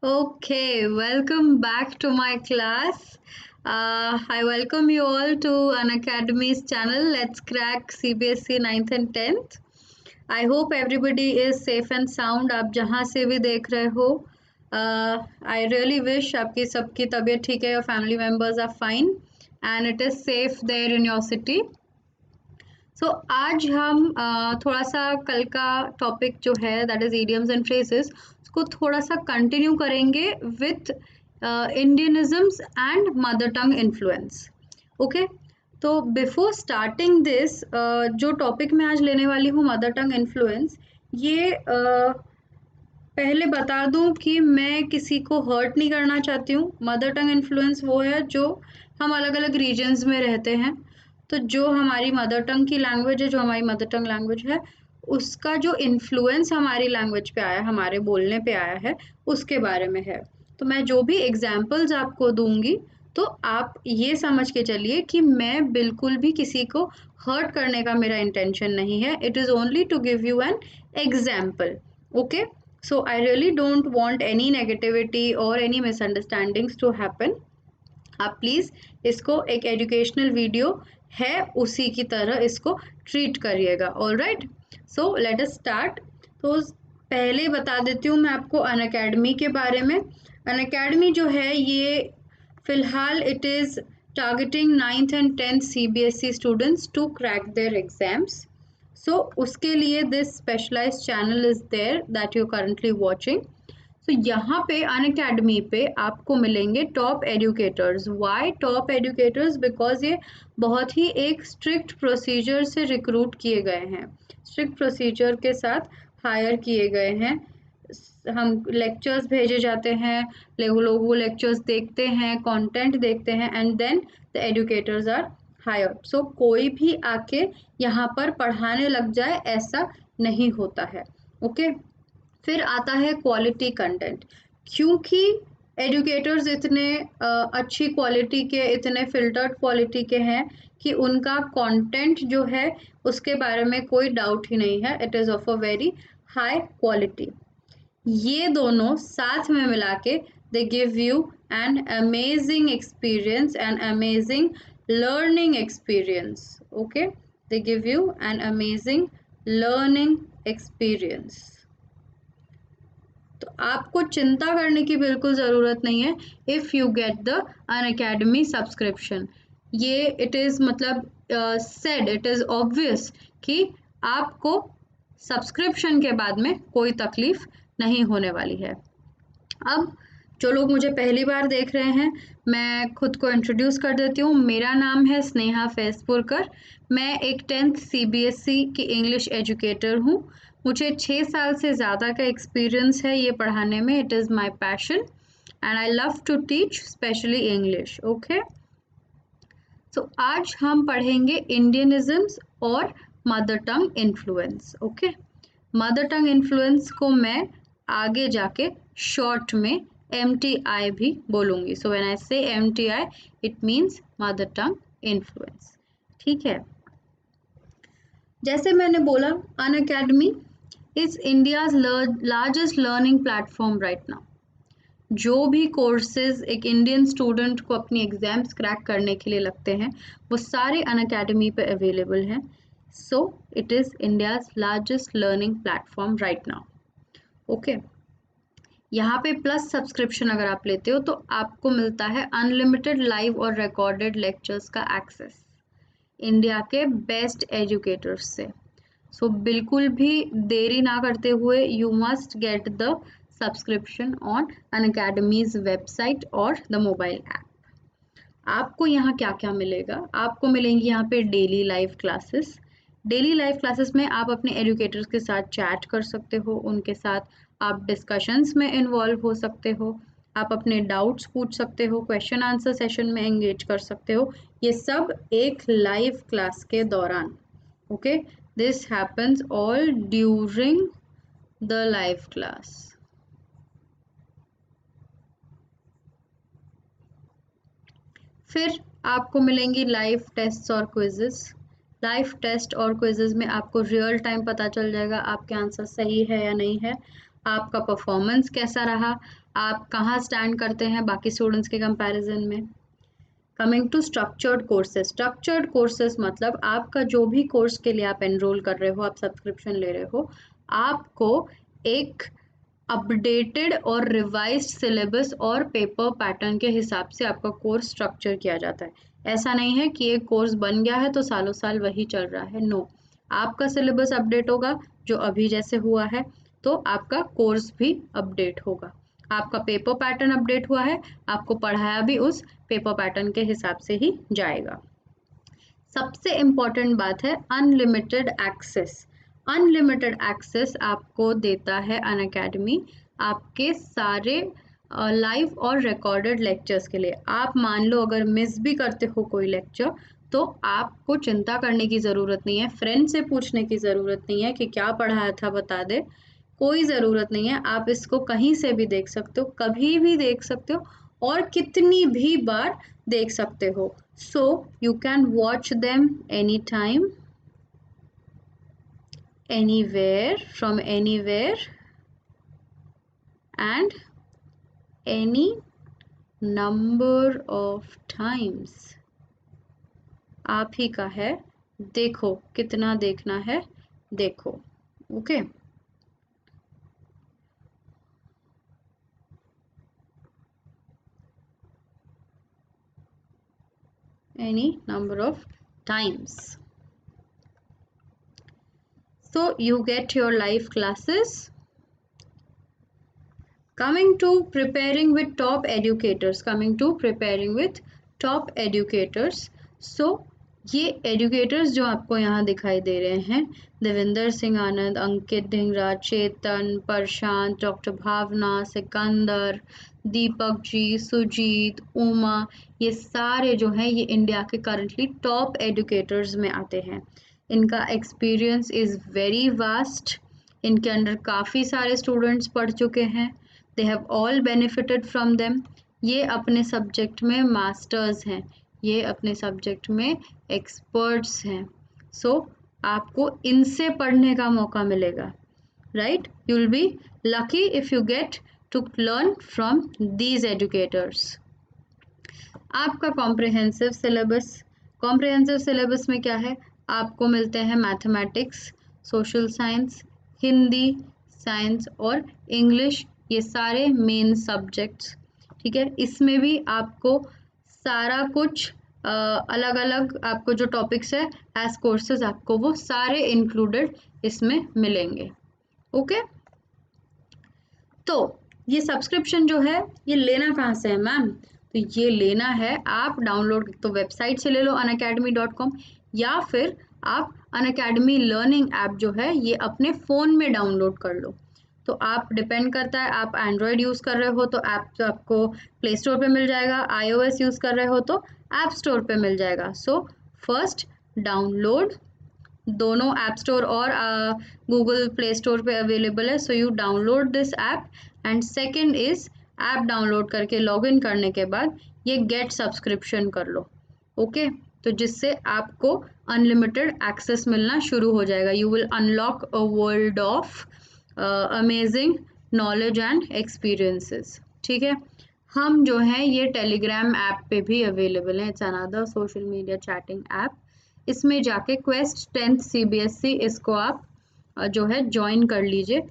Okay, welcome back to my class. I welcome you all to an Academy's channel. Let's crack CBSE 9th and 10th. I hope everybody is safe and sound. आप जहाँ से भी देख रहे हो, I really wish आपकी सबकी तबीयत ठीक है, your family members are fine and it is safe there in your city. आज हम थोड़ा सा कल का टॉपिक जो है that is idioms and phrases उसको थोड़ा सा कंटिन्यू करेंगे with Indianisms and mother tongue influence. Okay, तो बिफोर स्टार्टिंग दिस जो टॉपिक मैं आज लेने वाली हूँ मदर टंग इन्फ्लुएंस, ये पहले बता दूं कि मैं किसी को हर्ट नहीं करना चाहती हूँ। मदर टंग इन्फ्लुएंस वो है जो हम अलग अलग रीजन्स में रहते हैं, तो जो हमारी मदर टंग की लैंग्वेज है, जो हमारी मदर टंग लैंग्वेज है, उसका जो इन्फ्लुएंस हमारी लैंग्वेज पे आया, हमारे बोलने पे आया है, उसके बारे में है। तो मैं जो भी एग्जाम्पल्स आपको दूंगी, तो आप ये समझ के चलिए कि मैं बिल्कुल भी किसी को हर्ट करने का मेरा इंटेंशन नहीं है। It is only to give you an example. Okay, so I really don't want any negativity or any misunderstandings to happen. आप प्लीज़ इसको एक एजुकेशनल वीडियो है उसी की तरह इसको ट्रीट करिएगा। All right, so let us start. तो पहले बता देती हूँ मैं आपको अनअकैडमी के बारे में। अनअकैडमी जो है ये फ़िलहाल it is targeting 9th and 10th CBSE students to crack their exams. So उसके लिए this specialized channel is there that you're currently watching. So यहाँ पे अनअकैडमी पे आपको मिलेंगे top educators. Why top educators? Because ये बहुत ही एक स्ट्रिक्ट प्रोसीजर से रिक्रूट किए गए हैं, स्ट्रिक्ट प्रोसीजर के साथ हायर किए गए हैं। हम लेक्चर्स भेजे जाते हैं, लोग वो लेक्चर्स देखते हैं, कंटेंट देखते हैं and then the educators are hired. So कोई भी आके यहाँ पर पढ़ाने लग जाए ऐसा नहीं होता है। ओके, फिर आता है क्वालिटी कंटेंट। क्योंकि एडुकेटर्स इतने अच्छी क्वालिटी के, इतने फिल्टर्ड क्वालिटी के हैं कि उनका कंटेंट जो है उसके बारे में कोई डाउट ही नहीं है। It is of a very high quality. ये दोनों साथ में मिला के they give you an amazing experience, an amazing learning experience. Okay, they give you an amazing learning experience. तो आपको चिंता करने की बिल्कुल ज़रूरत नहीं है if you get the Unacademy subscription. ये इट इज़ मतलब सेड, इट इज़ ऑब्वियस कि आपको सब्सक्रिप्शन के बाद में कोई तकलीफ नहीं होने वाली है। अब जो लोग मुझे पहली बार देख रहे हैं, मैं खुद को इंट्रोड्यूस कर देती हूँ। मेरा नाम है स्नेहा फैज़पुरकर। मैं एक 10th CBSE की इंग्लिश एजुकेटर हूँ। मुझे 6 साल से ज़्यादा का एक्सपीरियंस है ये पढ़ाने में। It is my passion and I love to teach specially English. Okay, तो आज हम पढ़ेंगे इंडियनिज्म्स और mother tongue influence. Okay, mother tongue influence को मैं आगे जाके शॉर्ट में MTI भी बोलूँगी। सो व्हेन आई से MTI it means mother tongue influence. ठीक है, जैसे मैंने बोला Unacademy is India's largest learning platform right now. जो भी कोर्सेज एक इंडियन स्टूडेंट को अपनी एग्जाम्स क्रैक करने के लिए लगते हैं वो सारे अनअकैडमी पे अवेलेबल हैं। सो it is India's largest learning platform right now. Okay, यहाँ पे प्लस सब्सक्रिप्शन अगर आप लेते हो तो आपको मिलता है अनलिमिटेड लाइव और रिकॉर्डेड लेक्चर्स का एक्सेस इंडिया के बेस्ट एजुकेटर्स से। सो बिल्कुल भी देरी ना करते हुए you must get the subscription on Unacademy's website और द मोबाइल ऐप। आपको यहाँ क्या क्या मिलेगा? आपको मिलेंगी यहाँ पे daily live classes. Daily live classes में आप अपने एजुकेटर्स के साथ चैट कर सकते हो, उनके साथ आप डिस्कशंस में इन्वॉल्व हो सकते हो, आप अपने डाउट्स पूछ सकते हो, क्वेश्चन आंसर सेशन में एंगेज कर सकते हो। ये सब एक लाइव क्लास के दौरान। Okay, this happens all during the live class. फिर आपको मिलेंगी लाइव टेस्ट्स और क्विजेस। लाइव टेस्ट और क्विजेस में आपको रियल टाइम पता चल जाएगा आपके आंसर सही है या नहीं है। आपका परफॉर्मेंस कैसा रहा, आप कहाँ स्टैंड करते हैं बाकी स्टूडेंट्स के कंपैरिजन में। कमिंग टू स्ट्रक्चर्ड कोर्सेज मतलब आपका जो भी कोर्स के लिए आप एनरोल कर रहे हो, आप सब्सक्रिप्शन ले रहे हो, आपको एक अपडेटेड और रिवाइज्ड सिलेबस और पेपर पैटर्न के हिसाब से आपका कोर्स स्ट्रक्चर किया जाता है। ऐसा नहीं है कि एक कोर्स बन गया है तो सालों साल वही चल रहा है, नो। आपका सिलेबस अपडेट होगा जो अभी जैसे हुआ है, तो आपका कोर्स भी अपडेट होगा। आपका पेपर पैटर्न अपडेट हुआ है, आपको पढ़ाया भी उस पेपर पैटर्न के हिसाब से ही जाएगा। सबसे इम्पॉर्टेंट बात है अनलिमिटेड एक्सेस। अनलिमिटेड एक्सेस आपको देता है अनअकैडमी आपके सारे लाइव और रिकॉर्डेड लेक्चर्स के लिए। आप मान लो अगर मिस भी करते हो कोई लेक्चर, तो आपको चिंता करने की ज़रूरत नहीं है, फ्रेंड से पूछने की ज़रूरत नहीं है कि क्या पढ़ाया था बता दे, कोई ज़रूरत नहीं है। आप इसको कहीं से भी देख सकते हो, कभी भी देख सकते हो और कितनी भी बार देख सकते हो। So you can watch them anytime, anywhere, from anywhere and any number of times। आप ही का है, देखो कितना देखना है, देखो। Okay any number of times। So you get your live classes। Coming to preparing with top educators, so ये educators जो आपको यहाँ दिखाई दे रहे हैं, देवेंद्र सिंह आनंद, अंकित ढिंगरा, चेतन, प्रशांत, डॉक्टर भावना, सिकंदर, दीपक जी, सुजीत, उमा, ये सारे जो हैं ये इंडिया के करंटली टॉप एजुकेटर्स में आते हैं। इनका एक्सपीरियंस इज़ वेरी वास्ट, इनके अंडर काफ़ी सारे स्टूडेंट्स पढ़ चुके हैं, they have all benefited from them. ये अपने सब्जेक्ट में मास्टर्स हैं, ये अपने सब्जेक्ट में एक्सपर्ट्स हैं। सो आपको इनसे पढ़ने का मौका मिलेगा, right? You will be lucky if you get to learn from these educators. आपका कॉम्प्रिहेंसिव सिलेबस में क्या है? आपको मिलते हैं mathematics, social science, Hindi, science और इंग्लिश, ये सारे मेन सब्जेक्ट्स, ठीक है। इसमें भी आपको सारा कुछ अलग अलग आपको जो टॉपिक्स है एज कोर्सेज आपको वो सारे इंक्लूडेड इसमें मिलेंगे। ओके, तो ये सब्सक्रिप्शन जो है ये लेना कहाँ से है मैम? तो ये लेना है आप डाउनलोड तो वेबसाइट से ले लो unacademy.com, या फिर आप अनअकैडमी लर्निंग ऐप जो है ये अपने फ़ोन में डाउनलोड कर लो। तो आप डिपेंड करता है, आप एंड्रॉयड यूज़ कर रहे हो तो ऐप तो आपको प्ले स्टोर पे मिल जाएगा, iOS यूज़ कर रहे हो तो ऐप स्टोर पे मिल जाएगा। सो फर्स्ट डाउनलोड, दोनों ऐप स्टोर और गूगल प्ले स्टोर पे अवेलेबल है। So you download this app and second is app download करके लॉगिन करने के बाद ये गेट सब्सक्रिप्शन कर लो। ओके, तो जिससे आपको अनलिमिटेड एक्सेस मिलना शुरू हो जाएगा। You will unlock a world of amazing knowledge and experiences, ठीक है। हम जो हैं ये टेलीग्राम ऐप पे भी अवेलेबल हैं, it's another social media chatting app. इसमें जाके क्वेस्ट 10th CBSE इसको आप जो है ज्वाइन कर लीजिए।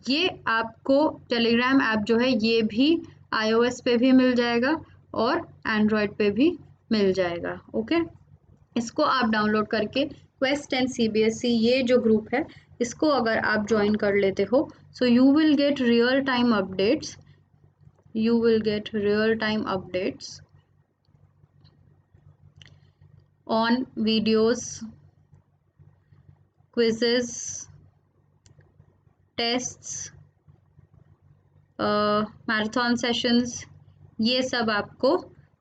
ये आपको टेलीग्राम ऐप जो है ये भी iOS पे भी मिल जाएगा और एंड्रॉयड पे भी मिल जाएगा। ओके, इसको आप डाउनलोड करके क्वेस्ट 10 CBSE ये जो ग्रुप है इसको अगर आप ज्वाइन कर लेते हो, so you will get real time updates, on videos, quizzes, tests, marathon sessions, ये सब आपको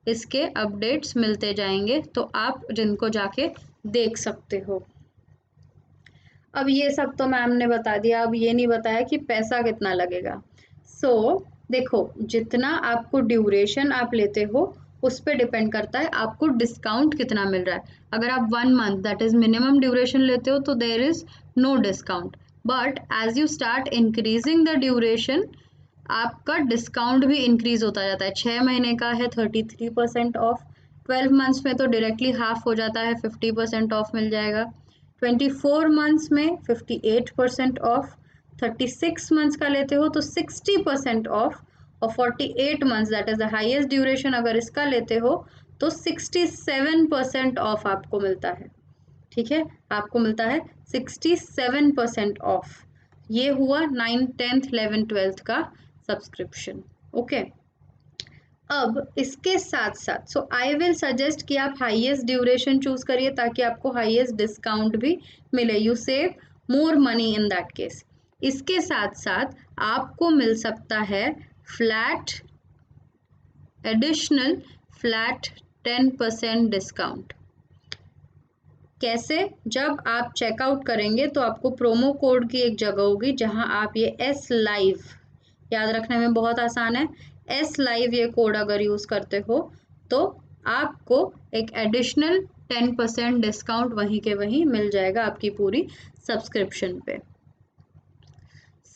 इसके अपडेट्स मिलते जाएंगे, तो आप जिनको जाके देख सकते हो। अब ये सब तो मैम ने बता दिया, अब ये नहीं बताया कि पैसा कितना लगेगा। सो देखो, जितना आपको ड्यूरेशन आप लेते हो उस पर डिपेंड करता है आपको डिस्काउंट कितना मिल रहा है। अगर आप 1 month that is minimum duration लेते हो तो there is no discount, but as you start increasing the duration आपका डिस्काउंट भी इंक्रीज होता जाता है। 6 महीने का है 33% ऑफ, 12 मंथ्स में तो डायरेक्टली हाफ हो जाता है, 50% ऑफ मिल जाएगा। 24 मंथ्स में 58% ऑफ, 36 मंथ्स का लेते हो तो 60% ऑफ, और 48 months that is the highest duration अगर इसका लेते हो तो 67% ऑफ आपको मिलता है। ठीक है, आपको मिलता है 67% ऑफ। ये हुआ 9th 10th 11th 12th का सब्सक्रिप्शन। ओके, अब इसके साथ साथ सो आई विल सजेस्ट कि आप हाईएस्ट ड्यूरेशन चूज करिए ताकि आपको हाईएस्ट डिस्काउंट भी मिले, you save more money in that case. इसके साथ साथ आपको मिल सकता है फ्लैट एडिशनल फ्लैट 10% डिस्काउंट। कैसे? जब आप चेकआउट करेंगे तो आपको प्रोमो कोड की एक जगह होगी जहां आप ये एस लाइव, याद रखने में बहुत आसान है, एस लाइव ये कोड अगर यूज करते हो तो आपको एक एडिशनल 10% डिस्काउंट वहीं के वहीं मिल जाएगा आपकी पूरी सब्सक्रिप्शन पे।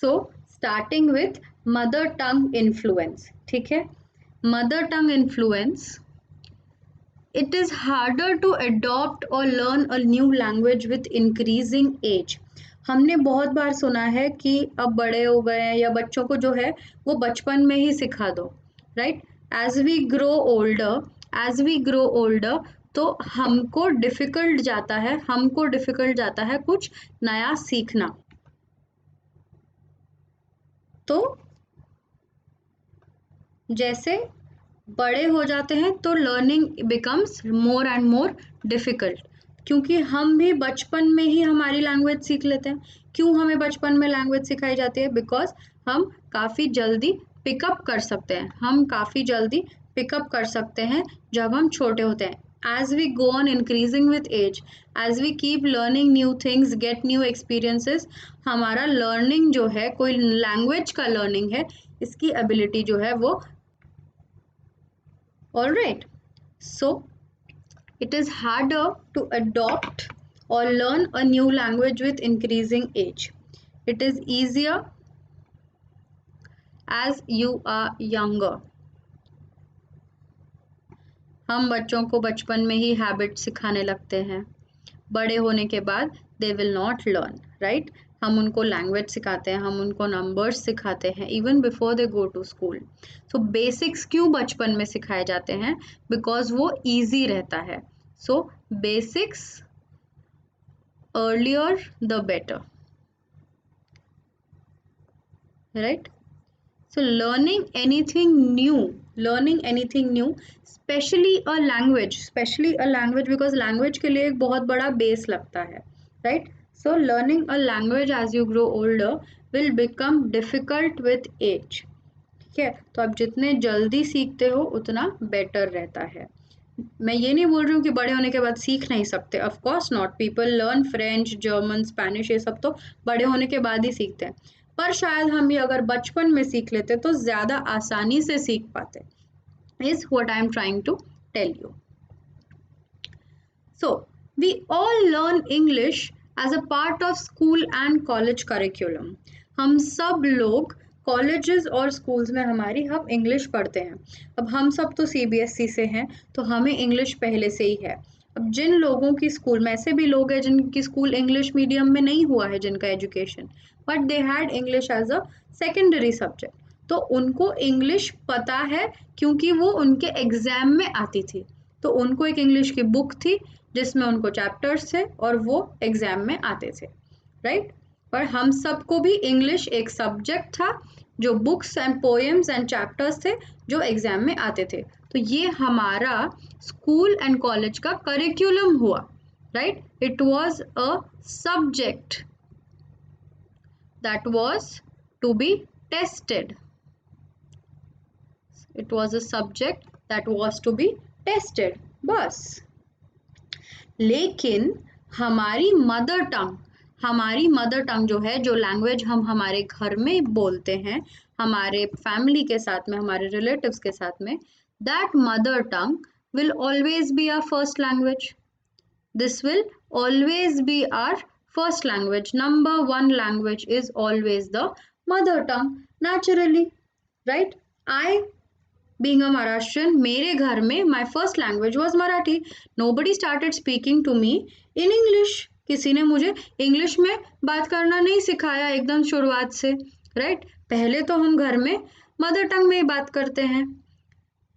So starting with mother tongue influence. ठीक है, mother tongue influence, it is harder to adopt or learn a new language with increasing age। हमने बहुत बार सुना है कि अब बड़े हो गए हैं या बच्चों को जो है वो बचपन में ही सिखा दो, right. As we grow older, as we grow older तो हमको डिफिकल्ट जाता है कुछ नया सीखना। तो जैसे बड़े हो जाते हैं तो learning becomes more and more difficult, क्योंकि हम भी बचपन में ही हमारी लैंग्वेज सीख लेते हैं। क्यों हमें बचपन में लैंग्वेज सिखाई जाती है? बिकॉज हम काफ़ी जल्दी पिकअप कर सकते हैं, जब हम छोटे होते हैं। As we go on increasing with age, as we keep learning new things, get new experiences, हमारा लर्निंग जो है, कोई लैंग्वेज का लर्निंग है, इसकी एबिलिटी जो है वो, alright, so it is harder to adopt or learn a new language with increasing age. It is easier as you are younger. हम बच्चों को बचपन में ही हैबिट सिखाने लगते हैं, बड़े होने के बाद they will not learn, right. हम उनको लैंग्वेज सिखाते हैं, हम उनको नंबर्स सिखाते हैं even before they go to school. So basics क्यों बचपन में सिखाए जाते हैं? बिकॉज वो ईजी रहता है। सो basics earlier the better, right. So learning anything new, especially a language, because language के लिए एक बहुत बड़ा बेस लगता है, right? So learning a language as you grow older will become difficult with age. ठीक है, तो आप जितने जल्दी सीखते हो उतना बेटर रहता है। मैं ये नहीं बोल रही हूँ कि बड़े होने के बाद सीख नहीं सकते, of course not, people learn French, German, Spanish, ये सब तो बड़े होने के बाद ही सीखते हैं, पर शायद हम ये अगर बचपन में सीख लेते तो ज़्यादा आसानी से सीख पाते, is what I am trying to tell you. So we all learn English as a part of school and college curriculum. हम सब लोग कॉलेजेस और स्कूल्स में हम इंग्लिश पढ़ते हैं। अब हम सब तो CBSE से हैं तो हमें इंग्लिश पहले से ही है। अब जिन लोगों की स्कूल में, ऐसे भी लोग हैं जिनकी स्कूल इंग्लिश मीडियम में नहीं हुआ है, जिनका education, but they had English as a secondary subject, तो उनको इंग्लिश पता है क्योंकि वो उनके एग्जाम में आती थी। तो उनको एक इंग्लिश की बुक थी जिसमें उनको चैप्टर्स थे और वो एग्जाम में आते थे, राइट। पर हम सबको भी इंग्लिश एक सब्जेक्ट था जो books and poems and chapters थे जो एग्जाम में आते थे। तो ये हमारा स्कूल एंड कॉलेज का करिकुलम हुआ, right. It was a subject that was to be tested. It was a subject that was to be tested, बस। लेकिन हमारी मदर टंग जो है, जो लैंग्वेज हम हमारे घर में बोलते हैं, हमारे फैमिली के साथ में, हमारे रिलेटिव्स के साथ में, that mother tongue will always be our first language. This will always be our first language, number one language is always the mother tongue, naturally, right? I being a Maharashtrian, मेरे घर में my first language was Marathi. Nobody started speaking to me in English. किसी ने मुझे English में बात करना नहीं सिखाया एकदम शुरुआत से, राइट? पहले तो हम घर में मदर टंग में ही बात करते हैं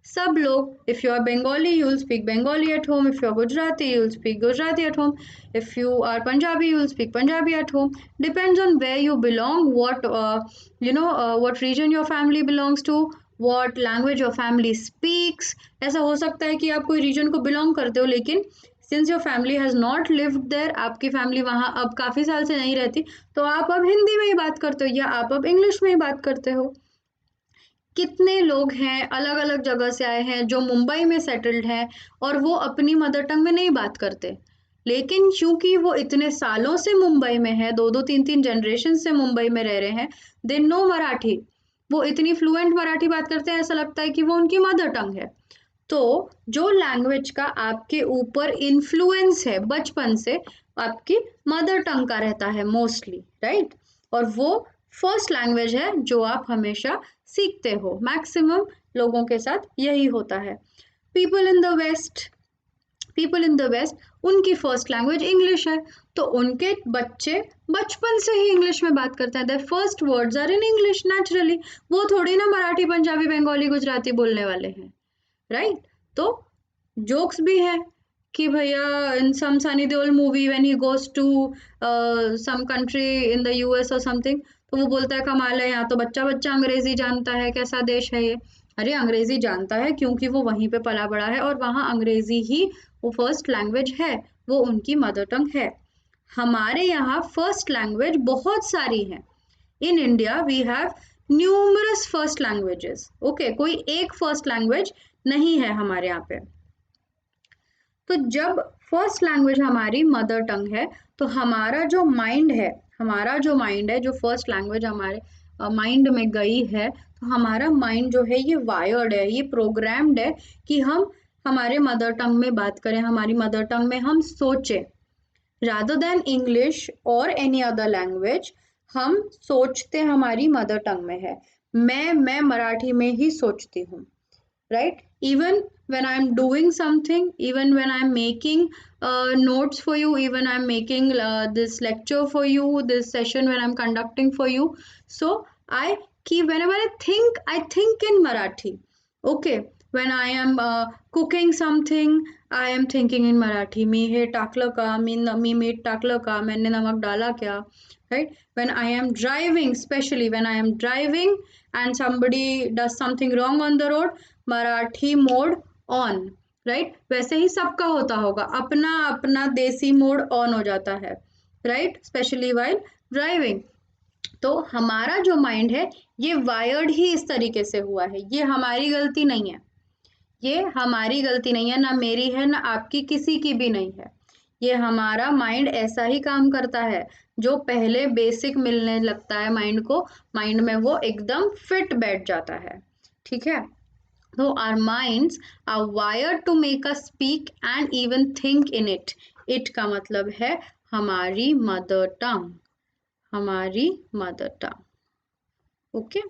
सब लोग. If you are Bengali, you will speak Bengali at home. If you are Gujarati, you will speak Gujarati at home. If you are Punjabi, you will speak Punjabi at home. Depends on where you belong, what region your family belongs to, what language your family speaks. ऐसा हो सकता है कि आप कोई reason को belong करते हो, लेकिन since your family has not lived there, आपकी फैमिली वहाँ अब काफ़ी साल से नहीं रहती, तो आप अब हिंदी में ही बात करते हो या आप अब इंग्लिश में ही बात करते हो. कितने लोग हैं अलग अलग जगह से आए हैं जो मुंबई में सेटल्ड हैं और वो अपनी मदर टंग में नहीं बात करते, लेकिन क्योंकि वो इतने सालों से मुंबई में है, दो दो तीन तीन जनरेशन से मुंबई में रह रहे हैं, दे नो मराठी, वो इतनी फ्लुएंट मराठी बात करते हैं, ऐसा लगता है कि वो उनकी मदर टंग है. तो जो लैंग्वेज का आपके ऊपर इन्फ्लुएंस है बचपन से, आपकी मदर टंग का रहता है मोस्टली, राइट? और वो फर्स्ट लैंग्वेज है जो आप हमेशा सीखते हो. मैक्सिमम लोगों के साथ यही होता है. पीपल इन द वेस्ट उनकी फर्स्ट लैंग्वेज इंग्लिश है, तो उनके बच्चे बचपन से ही इंग्लिश में बात करते हैं. Their first words are in English naturally. वो थोड़ी ना मराठी, पंजाबी, बंगाली, गुजराती बोलने वाले हैं, राइट? तो जोक्स भी है कि भैया in some Sunny Deol movie when he goes to some country in the US or something, तो वो बोलता है कमाल है, यहाँ तो बच्चा बच्चा अंग्रेजी जानता है, कैसा देश है ये. अरे अंग्रेजी जानता है क्योंकि वो वहीं पे पला बड़ा है और वहाँ अंग्रेजी ही वो फर्स्ट लैंग्वेज है, वो उनकी मदर टंग है. हमारे यहाँ फर्स्ट लैंग्वेज बहुत सारी हैं. In India we have numerous first languages. Okay, कोई एक फर्स्ट लैंग्वेज नहीं है हमारे यहाँ पे. तो जब फर्स्ट लैंग्वेज हमारी मदर टंग है, तो हमारा जो माइंड है, जो फर्स्ट लैंग्वेज हमारे माइंड में गई है, तो हमारा माइंड जो है ये वायर्ड है, ये प्रोग्राम्ड है कि हम हमारे मदर टंग में बात करें, हमारी मदर टंग में हम सोचें. रादर देन इंग्लिश और एनी अदर लैंग्वेज, हम सोचते हमारी मदर टंग में है. मैं मराठी में ही सोचती हूँ, right? Even when I'm doing something, even when I'm making notes for you, even I'm making this lecture for you, this session when I'm conducting for you, so I keep, whenever I think in Marathi. Okay, when I am cooking something, I am thinking in Marathi. मी हे टाकलं का, मी मीठ टाकलं का, मैंने नमक डाला क्या, right? When I am driving, especially when I am driving and somebody does something wrong on the road, Marathi mode on, right? वैसे ही सबका होता होगा, अपना अपना देसी मोड ऑन हो जाता है, राइट? Specially while driving. तो हमारा जो माइंड है ये वायर्ड ही इस तरीके से हुआ है. ये हमारी गलती नहीं है, ये हमारी गलती नहीं है, ना मेरी है, ना आपकी, किसी की भी नहीं है. ये हमारा माइंड ऐसा ही काम करता है. जो पहले बेसिक मिलने लगता है माइंड को, माइंड में वो एकदम फिट बैठ जाता है, ठीक है? So our minds are wired to make us speak and even think in it. It का मतलब है हमारी मदर टंग, हमारी mother tongue. Okay,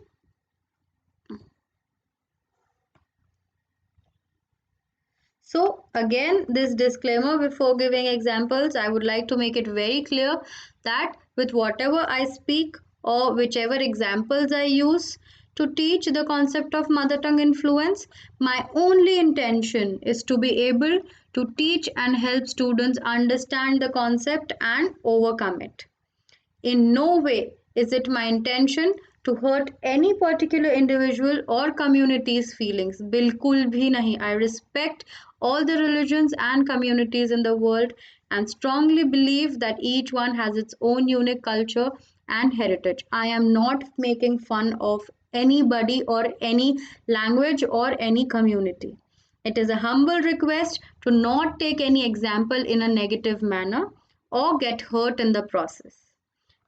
so again this disclaimer before giving examples, I would like to make it very clear that with whatever I speak or whichever examples I use to teach the concept of mother tongue influence, my only intention is to be able to teach and help students understand the concept and overcome it. In no way is it my intention to hurt any particular individual or community's feelings. बिल्कुल भी नहीं. I respect all the religions and communities in the world and strongly believe that each one has its own unique culture and heritage. I am not making fun of anybody or any language or any community. It is a humble request to not take any example in a negative manner or get hurt in the process.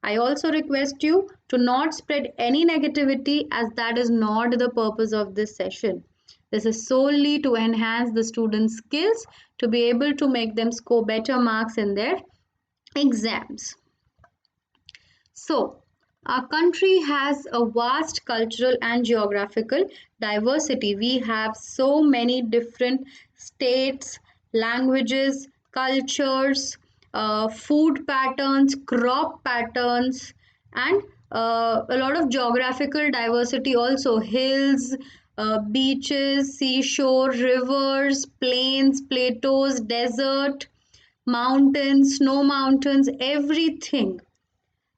I also request you to not spread any negativity, as that is not the purpose of this session. This is solely to enhance the students' skills to be able to make them score better marks in their exams. So, our country has a vast cultural and geographical diversity. We have so many different states, languages, cultures, food patterns, crop patterns, and a lot of geographical diversity also. Hills, beaches, seashore, rivers, plains, plateaus, desert, mountains, snow mountains, everything.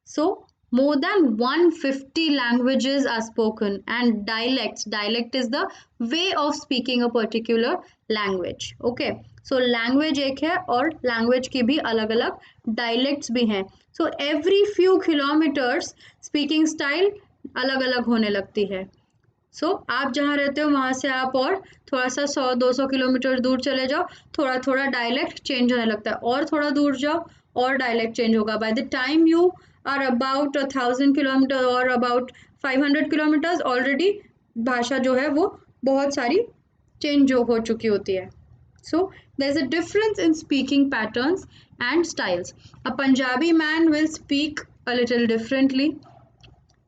So, more than 150 languages are spoken, and dialects. Dialect is the way of speaking a particular language. Okay. So language एक है और language की भी अलग अलग dialects भी हैं. So every few kilometers speaking style अलग अलग होने लगती है. आप जहाँ रहते हो वहाँ से आप और थोड़ा सा 100-200 किलोमीटर दूर चले जाओ, थोड़ा थोड़ा डायलेक्ट चेंज होने लगता है, और थोड़ा दूर जाओ और डायलेक्ट चेंज होगा. By the time you are about 1000 kilometre और अबाउट 500 किलोमीटर्स, ऑलरेडी भाषा जो है वो बहुत सारी चेंज हो चुकी होती है. So there's a difference in speaking patterns and styles. A Punjabi man will speak a little differently,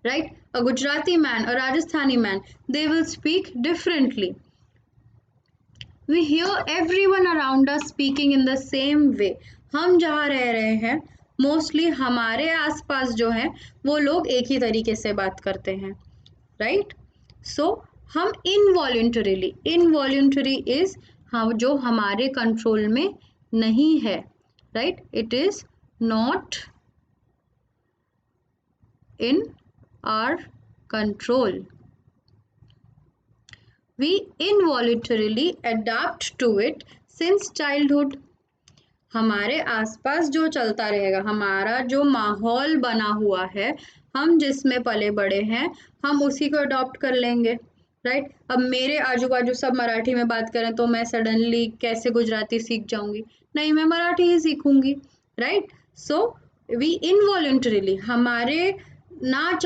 right? A Gujarati man, a Rajasthani man, they will speak differently. We hear everyone around us speaking in the same way. हम जहाँ रह रहे हैं mostly हमारे आसपास जो है वो लोग एक ही तरीके से बात करते हैं, राइट? सो हम इनवॉल्यूंटरी इज हम जो हमारे कंट्रोल में नहीं है, right? It is not in our control. We involuntarily adapt to it since childhood. हमारे आसपास जो चलता रहेगा, हमारा जो माहौल बना हुआ है, हम जिसमें पले बड़े हैं, हम उसी को अडॉप्ट कर लेंगे, राइट? अब मेरे आजू बाजू सब मराठी में बात करें तो मैं सडनली कैसे गुजराती सीख जाऊंगी? नहीं, मैं मराठी ही सीखूंगी, राइट? सो वी इनवॉल्यूंटरीली, हमारे ना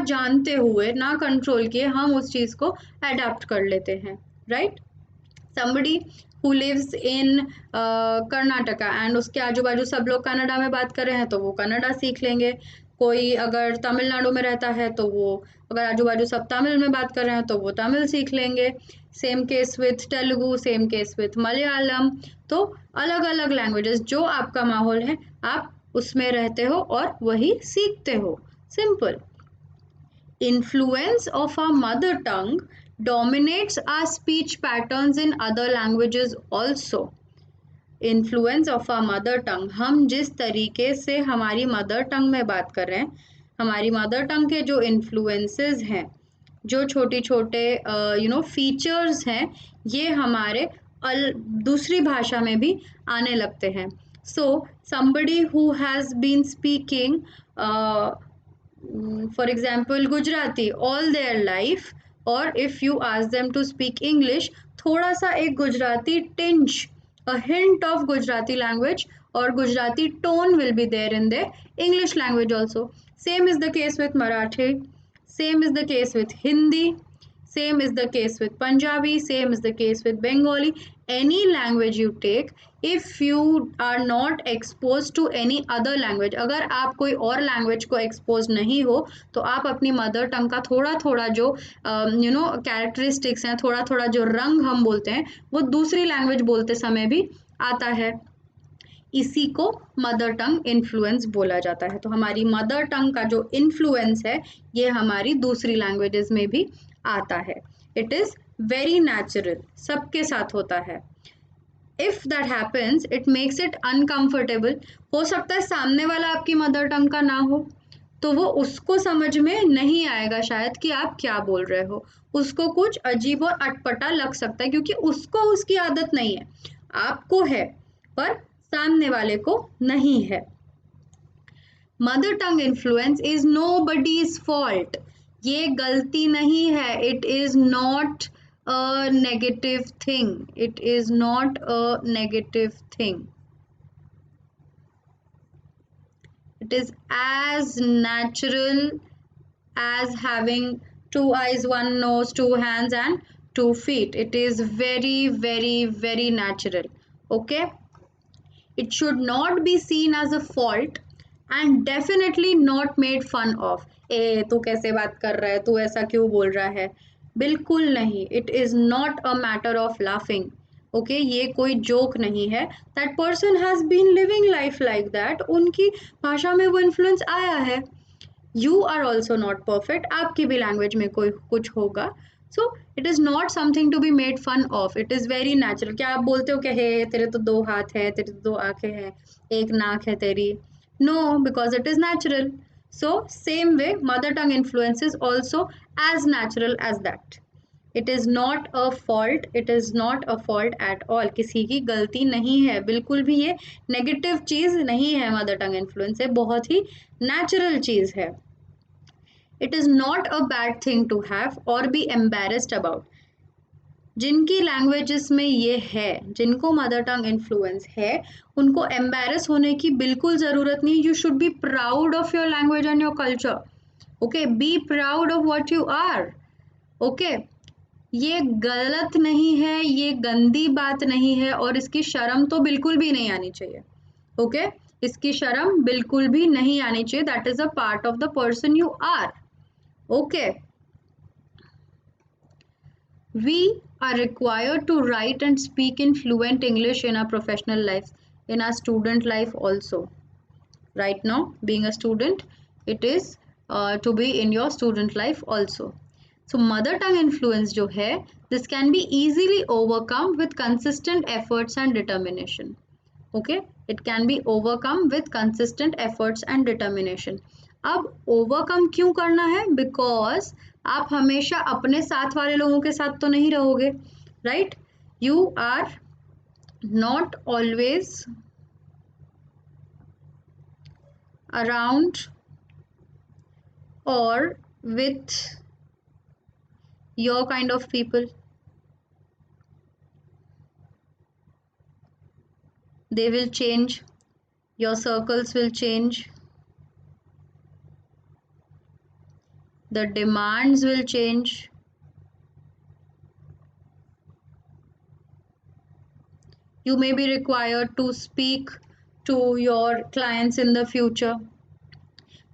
जानते हुए, ना कंट्रोल किए, हम उस चीज को अडॉप्ट कर लेते हैं, right? somebody who lives in Karnataka and उसके आजू बाजू सब लोग कन्नडा में बात कर रहे हैं तो वो कन्नडा सीख लेंगे. कोई अगर तमिलनाडु में रहता है तो वो, अगर आजू बाजू सब तमिल में बात कर रहे हैं तो वो तमिल सीख लेंगे. Same case with Telugu, same case with Malayalam. तो अलग अलग लैंग्वेजेस, जो आपका माहौल है आप उसमें रहते हो और वही सीखते हो. Simple. Influence of our mother tongue dominates our speech patterns in other languages also. Influence of our mother tongue, हम जिस तरीके से हमारी मदर टंग में बात कर रहे हैं, हमारी मदर टंग के जो इन्फ्लुएंसेस हैं, जो छोटे छोटे फीचर्स हैं, ये हमारे दूसरी भाषा में भी आने लगते हैं. So somebody who has been speaking for example Gujarati all their life, or if you ask them to speak English, थोड़ा सा एक Gujarati tinge, a hint of Gujarati language or Gujarati tone will be there in their English language also. Same is the case with Marathi, same is the case with Hindi, same is the case with Punjabi, same is the case with Bengali. Any language you take, if you are not exposed to any other language, अगर आप कोई और language को expose नहीं हो तो आप अपनी मदर टंग का थोड़ा थोड़ा जो कैरेक्टरिस्टिक्स हैं, थोड़ा थोड़ा जो रंग हम बोलते हैं, वो दूसरी लैंग्वेज बोलते समय भी आता है. इसी को मदर टंग इन्फ्लुएंस बोला जाता है. तो हमारी मदर टंग का जो इन्फ्लुएंस है ये हमारी दूसरी लैंग्वेजेस में भी आता है. इट इज वेरी नेचुरल, सबके साथ होता है. If that happens it makes it uncomfortable. हो सकता है सामने वाला आपकी मदर टंग का ना हो तो वो उसको समझ में नहीं आएगा शायद कि आप क्या बोल रहे हो, उसको कुछ अजीब और अटपटा लग सकता है क्योंकि उसको उसकी आदत नहीं है, आपको है पर सामने वाले को नहीं है. Mother tongue influence is nobody's fault. ये गलती नहीं है. It is not a negative thing. It is not a negative thing. It is as natural as having two eyes, one nose, two hands and 2 feet. It is very, very, very natural. Okay? It should not be seen as a fault. And definitely not made fun of. ए तू कैसे बात कर रहा है, तू ऐसा क्यों बोल रहा है, बिल्कुल नहीं। It is not a matter of laughing. Okay, ये कोई जोक नहीं है। That person has been living life like that, उनकी भाषा में वो इन्फ्लुएंस आया है। You are also not perfect, आपकी भी लैंग्वेज में कोई कुछ होगा। So it is not something to be made fun of, it is very natural. क्या आप बोलते हो कि हे तेरे तो दो हाथ है, तेरे तो दो आंखें हैं, एक नाक है तेरी? No, because it is natural. So same way mother tongue influence is also as natural as that. It is not a fault, it is not a fault at all, किसी की गलती नहीं है बिल्कुल भी। ये नेगेटिव चीज़ नहीं है, मदर टंग इन्फ्लुएंस है, बहुत ही नेचुरल चीज़ है। It is not a bad thing to have और बी एम्बेरस्ड अबाउट। जिनकी लैंग्वेजेस में ये है, जिनको मदर टंग इन्फ्लुएंस है, उनको एम्बेरस होने की बिल्कुल ज़रूरत नहीं। You should be proud of your language and your culture. Okay, be proud of what you are. Okay, ये गलत नहीं है, ये गंदी बात नहीं है, और इसकी शर्म तो बिल्कुल भी नहीं आनी चाहिए। ओके, इसकी शर्म बिल्कुल भी नहीं आनी चाहिए। That is a part of the person you are. Okay, we are required to write and speak in fluent English in our professional life, in our student life also. Right now, being a student, it is to be in your student life also. So mother tongue influence जो है, this can be easily overcome with consistent efforts and determination. Okay, it can be overcome with consistent efforts and determination. अब overcome क्यों करना है? Because आप हमेशा अपने साथ वाले लोगों के साथ तो नहीं रहोगे, right? You are not always around or with your kind of people. They will change, your circles will change, the demands will change. You may be required to speak to your clients in the future.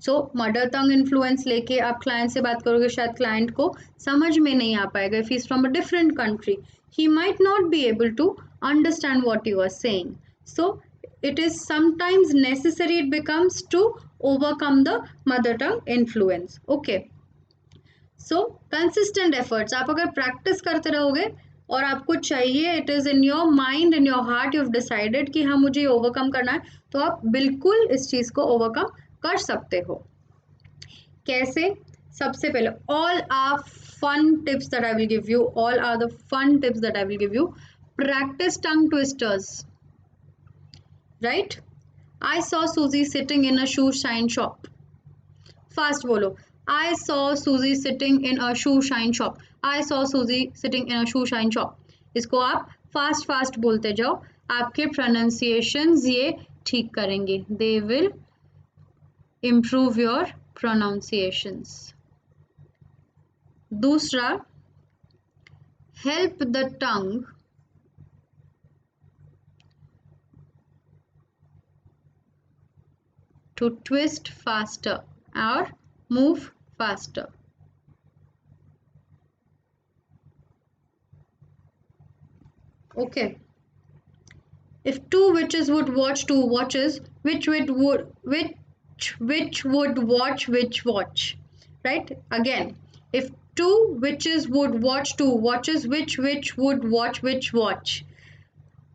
So mother tongue influence लेके आप client से बात करोगे, शायद client को समझ में नहीं आ पाएगा। If he is from a different country, he might not be able to understand what you are saying. So it is sometimes necessary, it becomes to overcome the mother tongue influence. Okay, so consistent efforts, आप अगर practice करते रहोगे और आपको चाहिए, it is in your mind, in your heart, you have decided कि हाँ मुझे ओवरकम करना है, तो आप बिल्कुल इस चीज़ को ओवरकम कर सकते हो। कैसे? सबसे पहले, all are fun tips that I will give you, all are the fun tips that I will give you. Practice tongue twisters, right? I saw Susie sitting in a shoe shine shop. Fast bolo. I saw Susie sitting in a shoe shine shop. I saw Susie sitting in a shoe shine shop. इसको आप fast fast बोलते जाओ, आपके pronunciations ये ठीक करेंगे. They will improve your pronunciations. दूसरा, help the tongue to twist faster or move faster. Okay. If two witches would watch two watches, which would watch which watch? Right? Again, if two witches would watch two watches, which would watch which watch?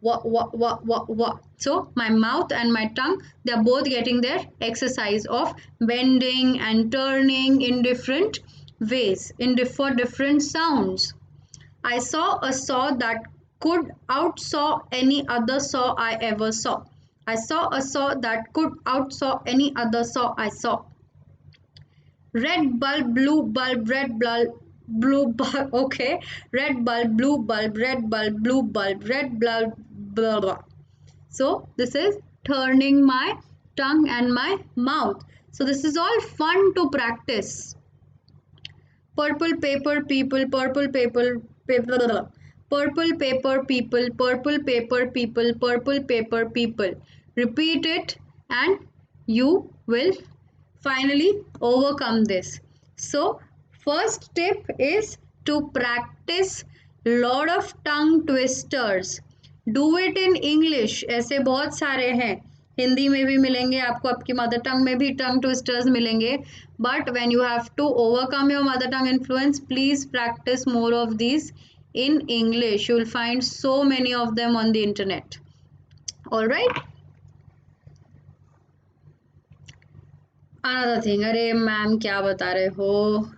What? So my mouth and my tongue, they're both getting their exercise of bending and turning in different ways, for different sounds. I saw a saw that could outsaw any other saw I ever saw. I saw a saw that could outsaw any other saw I saw. Red bulb, blue bulb, red bulb, blue bulb. Okay, red bulb, blue bulb, red bulb, blue bulb, red bulb, blah blah. So this is turning my tongue and my mouth. So this is all fun to practice. Purple paper people, purple paper, paper, purple paper people, purple paper people, purple paper people. Repeat it and you will finally overcome this. So first tip is to practice lot of tongue twisters. Do it in English. ऐसे बहुत सारे हैं, हिंदी में भी मिलेंगे आपको, आपकी mother tongue में भी टंग ट्विस्टर्स मिलेंगे, but when you have to overcome your mother tongue influence, please practise more of these in English. You will find so many of them on the internet. All right. Another thing, अरे ma'am क्या बता रहे हो?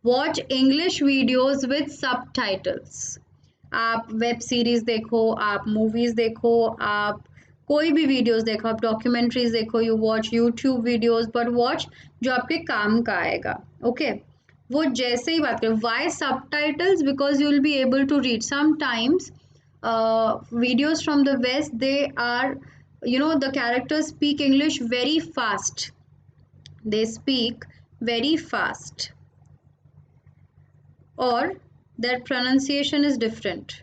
Watch English videos with subtitles. आप web series देखो, आप movies देखो, आप कोई भी वीडियोस देखो, आप डॉक्यूमेंट्रीज देखो, you watch YouTube videos, but watch जो आपके काम का आएगा. ओके वो जैसे ही बात करें, why subtitles? Because you will be able to read. Sometimes videos from the west, they are, you know, the characters speak English very fast. They speak very fast, or their pronunciation is different.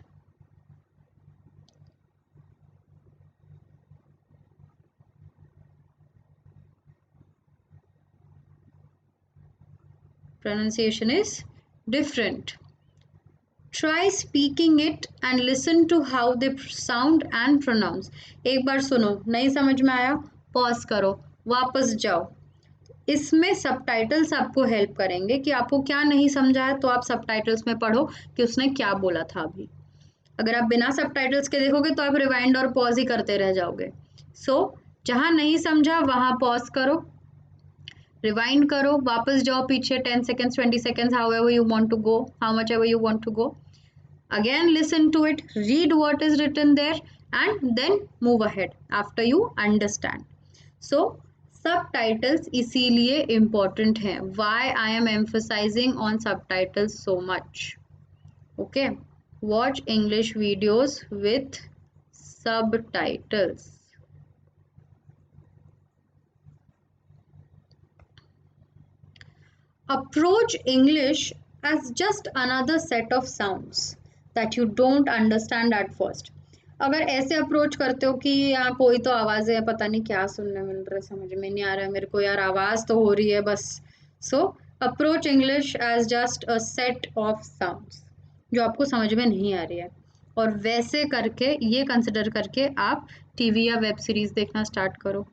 Pronunciation is different. Try speaking it and listen to how they sound and pronounce. एक बार सुनो, नहीं समझ में आया, pause करो, वापस जाओ. इसमें सबटाइटल्स आपको हेल्प करेंगे कि आपको क्या नहीं समझा है तो आप सबटाइटल्स में पढ़ो कि उसने क्या बोला था अभी. अगर आप बिना सबटाइटल्स के देखोगे तो आप रिवाइंड और पॉज ही करते रह जाओगे. सो जहाँ नहीं समझा वहाँ पॉज करो, रिवाइंड करो, वापस जाओ पीछे 10 seconds 20 seconds, however you want to go, how much ever you want to go. Again listen to it, read what is written there, and then move ahead after you understand. So subtitles इसीलिए important हैं. Why I am emphasizing on subtitles so much? Okay, watch English videos with subtitles. Approach English as just another set of sounds that you don't understand at first. अगर ऐसे approach करते हो कि यहाँ कोई तो आवाज़ें है, पता नहीं क्या सुनने मिल रहा है, समझ में नहीं आ रहा है मेरे को यार, आवाज़ तो हो रही है बस. So approach English as just a set of sounds जो आपको समझ में नहीं आ रही है, और वैसे करके ये कंसिडर करके आप टीवी या वेब सीरीज़ देखना स्टार्ट करो.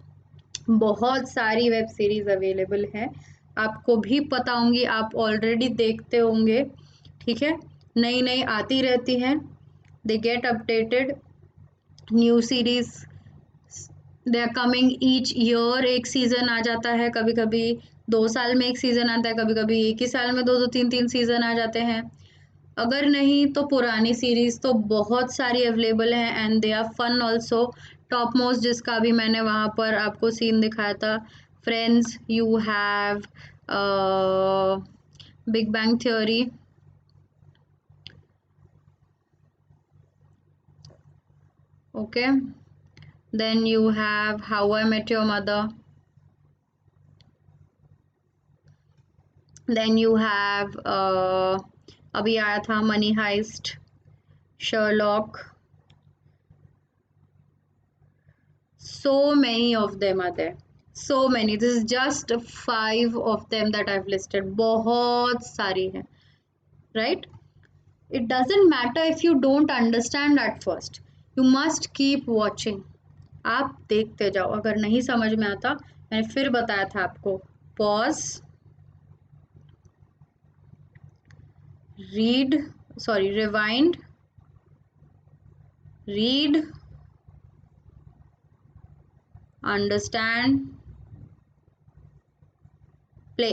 बहुत सारी वेब सीरीज़ अवेलेबल हैं, आपको भी पता होंगी, आप ऑलरेडी देखते होंगे. ठीक है, नई नई आती रहती हैं, they get updated, new series they are coming each year. एक सीज़न आ जाता है, कभी कभी 2 साल में एक सीज़न आता है, कभी कभी एक ही साल में 2-2 3-3 सीज़न आ जाते हैं. अगर नहीं तो पुरानी सीरीज़ तो बहुत सारी अवेलेबल हैं and they are fun also. Top most जिसका भी मैंने वहाँ पर आपको सीन दिखाया था, Friends, you have Big Bang Theory, okay, then you have How I Met Your Mother, then you have अभी आया था Money Heist, Sherlock. So many of them are there, so many. This is just 5 of them that I've listed. बहुत सारी हैं, right? It doesn't matter if you don't understand at first, you must keep watching. आप देखते जाओ, अगर नहीं समझ में आता, मैंने फिर बताया था आपको, pause, read, sorry rewind, read, understand, play,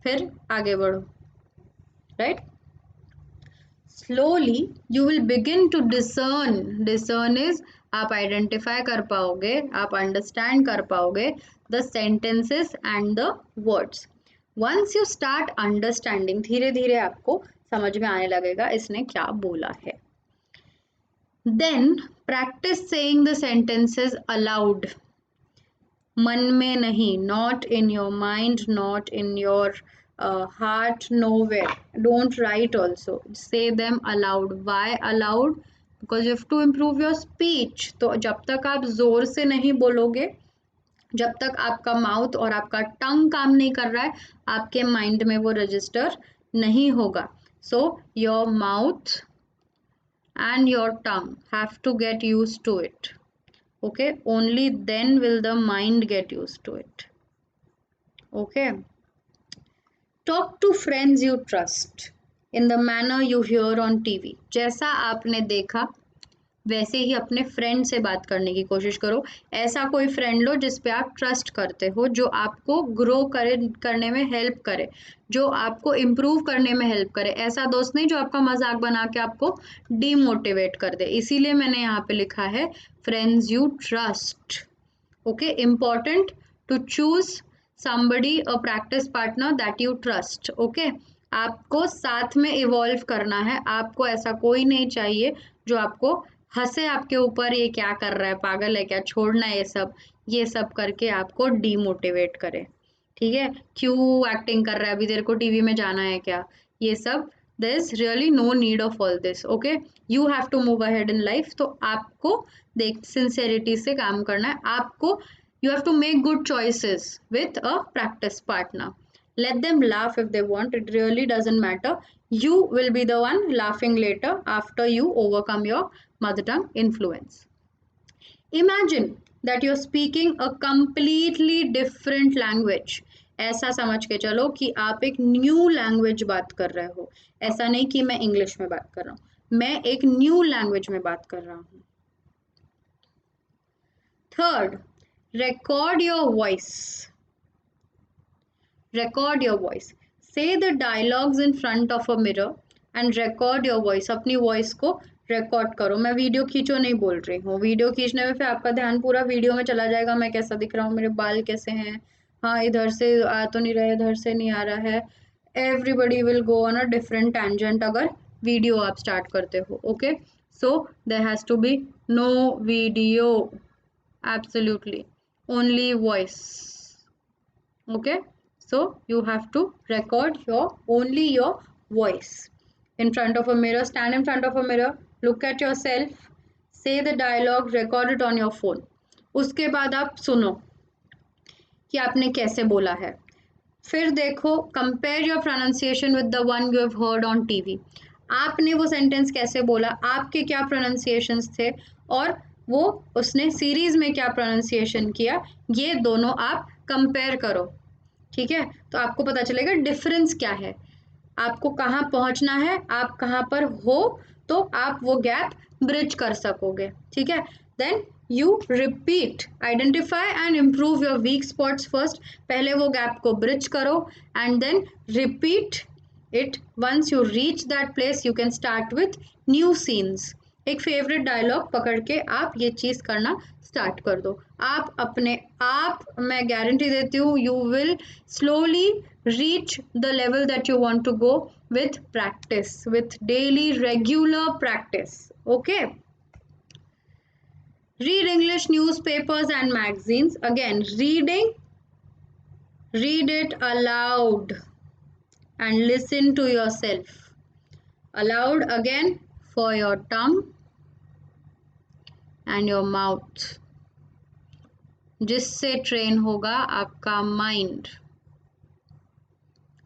फिर आगे बढ़ो, right? Slowly you will begin to discern. Discern is आप आइडेंटिफाई कर पाओगे, आप अंडरस्टैंड कर पाओगे the sentences and the words. Once you start understanding, धीरे धीरे आपको समझ में आने लगेगा इसने क्या बोला है. Then practise saying the sentences aloud. मन में नहीं, not in your mind, not in your heart, nowhere. Don't write also, say them aloud. Why aloud? Because you have to improve your speech. तो जब तक आप जोर से नहीं बोलोगे जब तक आपका माउथ और आपका टंग काम नहीं कर रहा है, आपके माइंड में वो रजिस्टर नहीं होगा. So your mouth and your tongue have to get used to it. Okay, only then will the mind get used to it. Okay, talk to friends you trust in the manner you hear on TV. जैसा आपने देखा वैसे ही अपने friend से बात करने की कोशिश करो. ऐसा कोई फ्रेंड लो जिस पे आप ट्रस्ट करते हो, जो आपको ग्रो करने में हेल्प करे, जो आपको इम्प्रूव करने में हेल्प करे. ऐसा दोस्त नहीं जो आपका मजाक बना के आपको डीमोटिवेट कर दे. इसीलिए मैंने यहाँ पे लिखा है friends you trust. Okay, important to choose somebody a practice partner that you trust. Okay, आपको साथ में इवॉल्व करना है. आपको ऐसा कोई नहीं चाहिए जो आपको हंसे आपके ऊपर, ये क्या कर रहा है, पागल है क्या, छोड़ना है ये सब करके आपको डीमोटिवेट करे. ठीक है, क्यों एक्टिंग कर रहा है, अभी तेरे को टीवी में जाना है क्या, ये सब. There is really no need of all this. Okay, you have to move ahead in life. तो आपको देख सिंसेरिटी से काम करना है. आपको you have to make good choices with a practice partner. Let them laugh if they want, it really doesn't matter. You will be the one laughing later after you overcome your mother tongue influence. Imagine that you're speaking a completely different language. ऐसा समझ के चलो कि आप एक new language बात कर रहे हो. ऐसा नहीं कि मैं इंग्लिश में बात कर रहा हूँ, मैं एक न्यू लैंग्वेज में बात कर रहा हूँ. Third, record your voice. Record your voice. Say the dialogues in front of a mirror and record your voice. अपनी वॉइस को रिकॉर्ड करो. मैं वीडियो खींचो नहीं बोल रही हूँ. वीडियो खींचने में फिर आपका ध्यान पूरा वीडियो में चला जाएगा. मैं कैसा दिख रहा हूँ, मेरे बाल कैसे हैं, हाँ इधर से आ तो नहीं रहा, इधर से नहीं आ रहा है. Everybody will go on a different tangent अगर वीडियो आप स्टार्ट करते हो. Okay, so there has to be no video, absolutely only voice. Okay, so you have to record only your voice in front of a mirror. Stand in front of a mirror, look at yourself, say the dialogue, record it on your phone. उसके बाद आप सुनो कि आपने कैसे बोला है. फिर देखो, compare your pronunciation with the one you have heard on TV. आपने वो सेंटेंस कैसे बोला, आपके क्या प्रोनाउंसिएशंस थे, और वो उसने सीरीज में क्या प्रोनाउंसिएशन किया, ये दोनों आप कंपेयर करो. ठीक है, तो आपको पता चलेगा डिफरेंस क्या है, आपको कहाँ पहुँचना है, आप कहाँ पर हो, तो आप वो गैप ब्रिज कर सकोगे. ठीक है, then you repeat, identify and improve your weak spots first. पहले वो गैप को ब्रिज करो and then repeat it. Once you reach that place you can start with new scenes. एक फेवरेट डायलॉग पकड़ के आप ये चीज़ करना स्टार्ट कर दो. आप अपने आप, मैं गारंटी देती हूँ, you will slowly reach the level that you want to go with practice, with daily regular practice. Okay, read English newspapers and magazines. Again, reading, read it aloud and listen to yourself aloud again for your tongue and your mouth, जिससे train होगा आपका mind.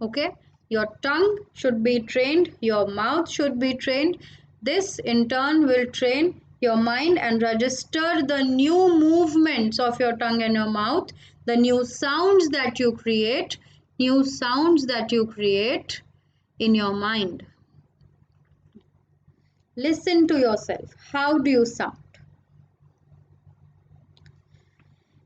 Okay, your tongue should be trained, your mouth should be trained. This in turn will train your mind and register the new movements of your tongue and your mouth, the new sounds that you create, in your mind. Listen to yourself. How do you sound?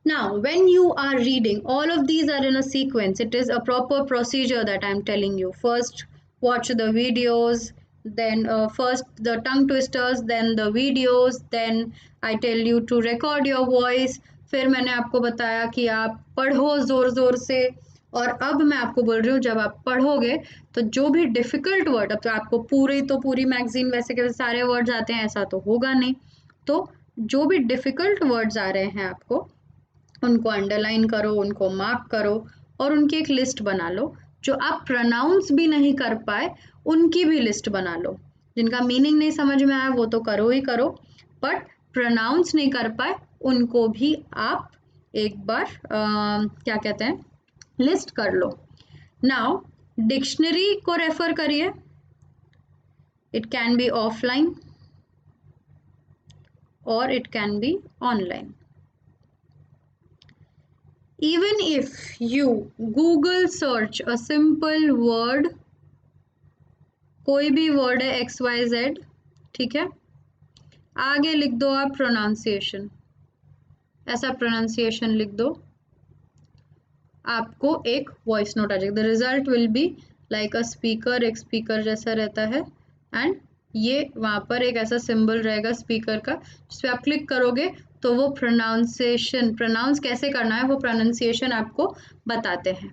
Now, when you are reading, all of these are in a sequence. It is a proper procedure that I'm telling you. First, watch the videos, then first the tongue twisters, then the videos, then I tell you to record your voice. फिर मैंने आपको बताया कि आप पढ़ो ज़ोर ज़ोर से. और अब मैं आपको बोल रही हूँ, जब आप पढ़ोगे तो जो भी डिफ़िकल्ट वर्ड, अब तो आपको पूरी मैगज़ीन वैसे के सारे वर्ड्स आते हैं, ऐसा तो होगा नहीं. तो जो भी डिफ़िकल्ट वर्ड्स आ रहे हैं आपको, उनको अंडरलाइन करो, उनको मार्क करो और उनकी एक लिस्ट बना लो. जो आप प्रोनाउंस भी नहीं कर पाए उनकी भी लिस्ट बना लो. जिनका मीनिंग नहीं समझ में आया वो तो करो ही करो, बट प्रोनाउंस नहीं कर पाए उनको भी आप एक बार क्या कहते हैं लिस्ट कर लो। नाउ डिक्शनरी को रेफर करिए, it can be offline or it can be online. Even if you Google search a simple word, कोई भी वर्ड है XYZ, ठीक है, आगे लिख दो आप प्रोनाउंसिएशन, ऐसा प्रोनाउंसिएशन लिख दो, आपको एक वॉइस नोट आ जाएगा। The result will be like a speaker, एक स्पीकर जैसा रहता है, एंड ये वहाँ पर एक ऐसा सिंबल रहेगा स्पीकर का, जिस पर आप क्लिक करोगे तो वो प्रोनाउंसिएशन, प्रोनाउंस कैसे करना है वो प्रोनाउंसिएशन आपको बताते हैं,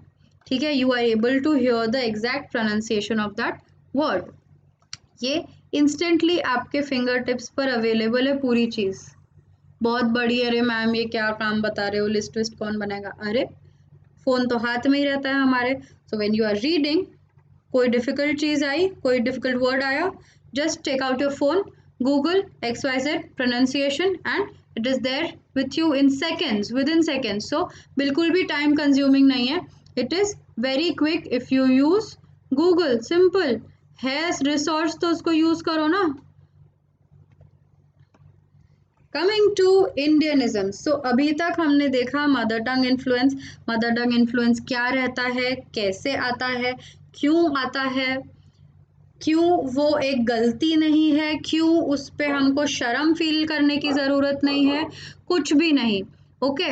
ठीक है। You are able to hear the exact pronunciation of that word. ये इंस्टेंटली आपके फिंगर टिप्स पर अवेलेबल है पूरी चीज़। बहुत बड़ी, अरे मैम ये क्या काम बता रहे हो, लिस्ट विस्ट कौन बनाएगा, अरे फ़ोन तो हाथ में ही रहता है हमारे। So when you are reading, कोई डिफ़िकल्ट चीज़ आई, कोई डिफ़िकल्ट वर्ड आया, just take out your phone, Google XYZ pronunciation and it is there with you in seconds, within seconds. So बिल्कुल भी time consuming नहीं है, it is very quick if you use Google, simple है resource तो उसको use करो ना। Coming to इंडियनिज्म, सो अभी तक हमने देखा mother tongue influence. Mother tongue influence क्या रहता है, कैसे आता है, क्यों आता है, क्यों वो एक गलती नहीं है, क्यों उस पे हमको शर्म फील करने की ज़रूरत नहीं है, कुछ भी नहीं। ओके,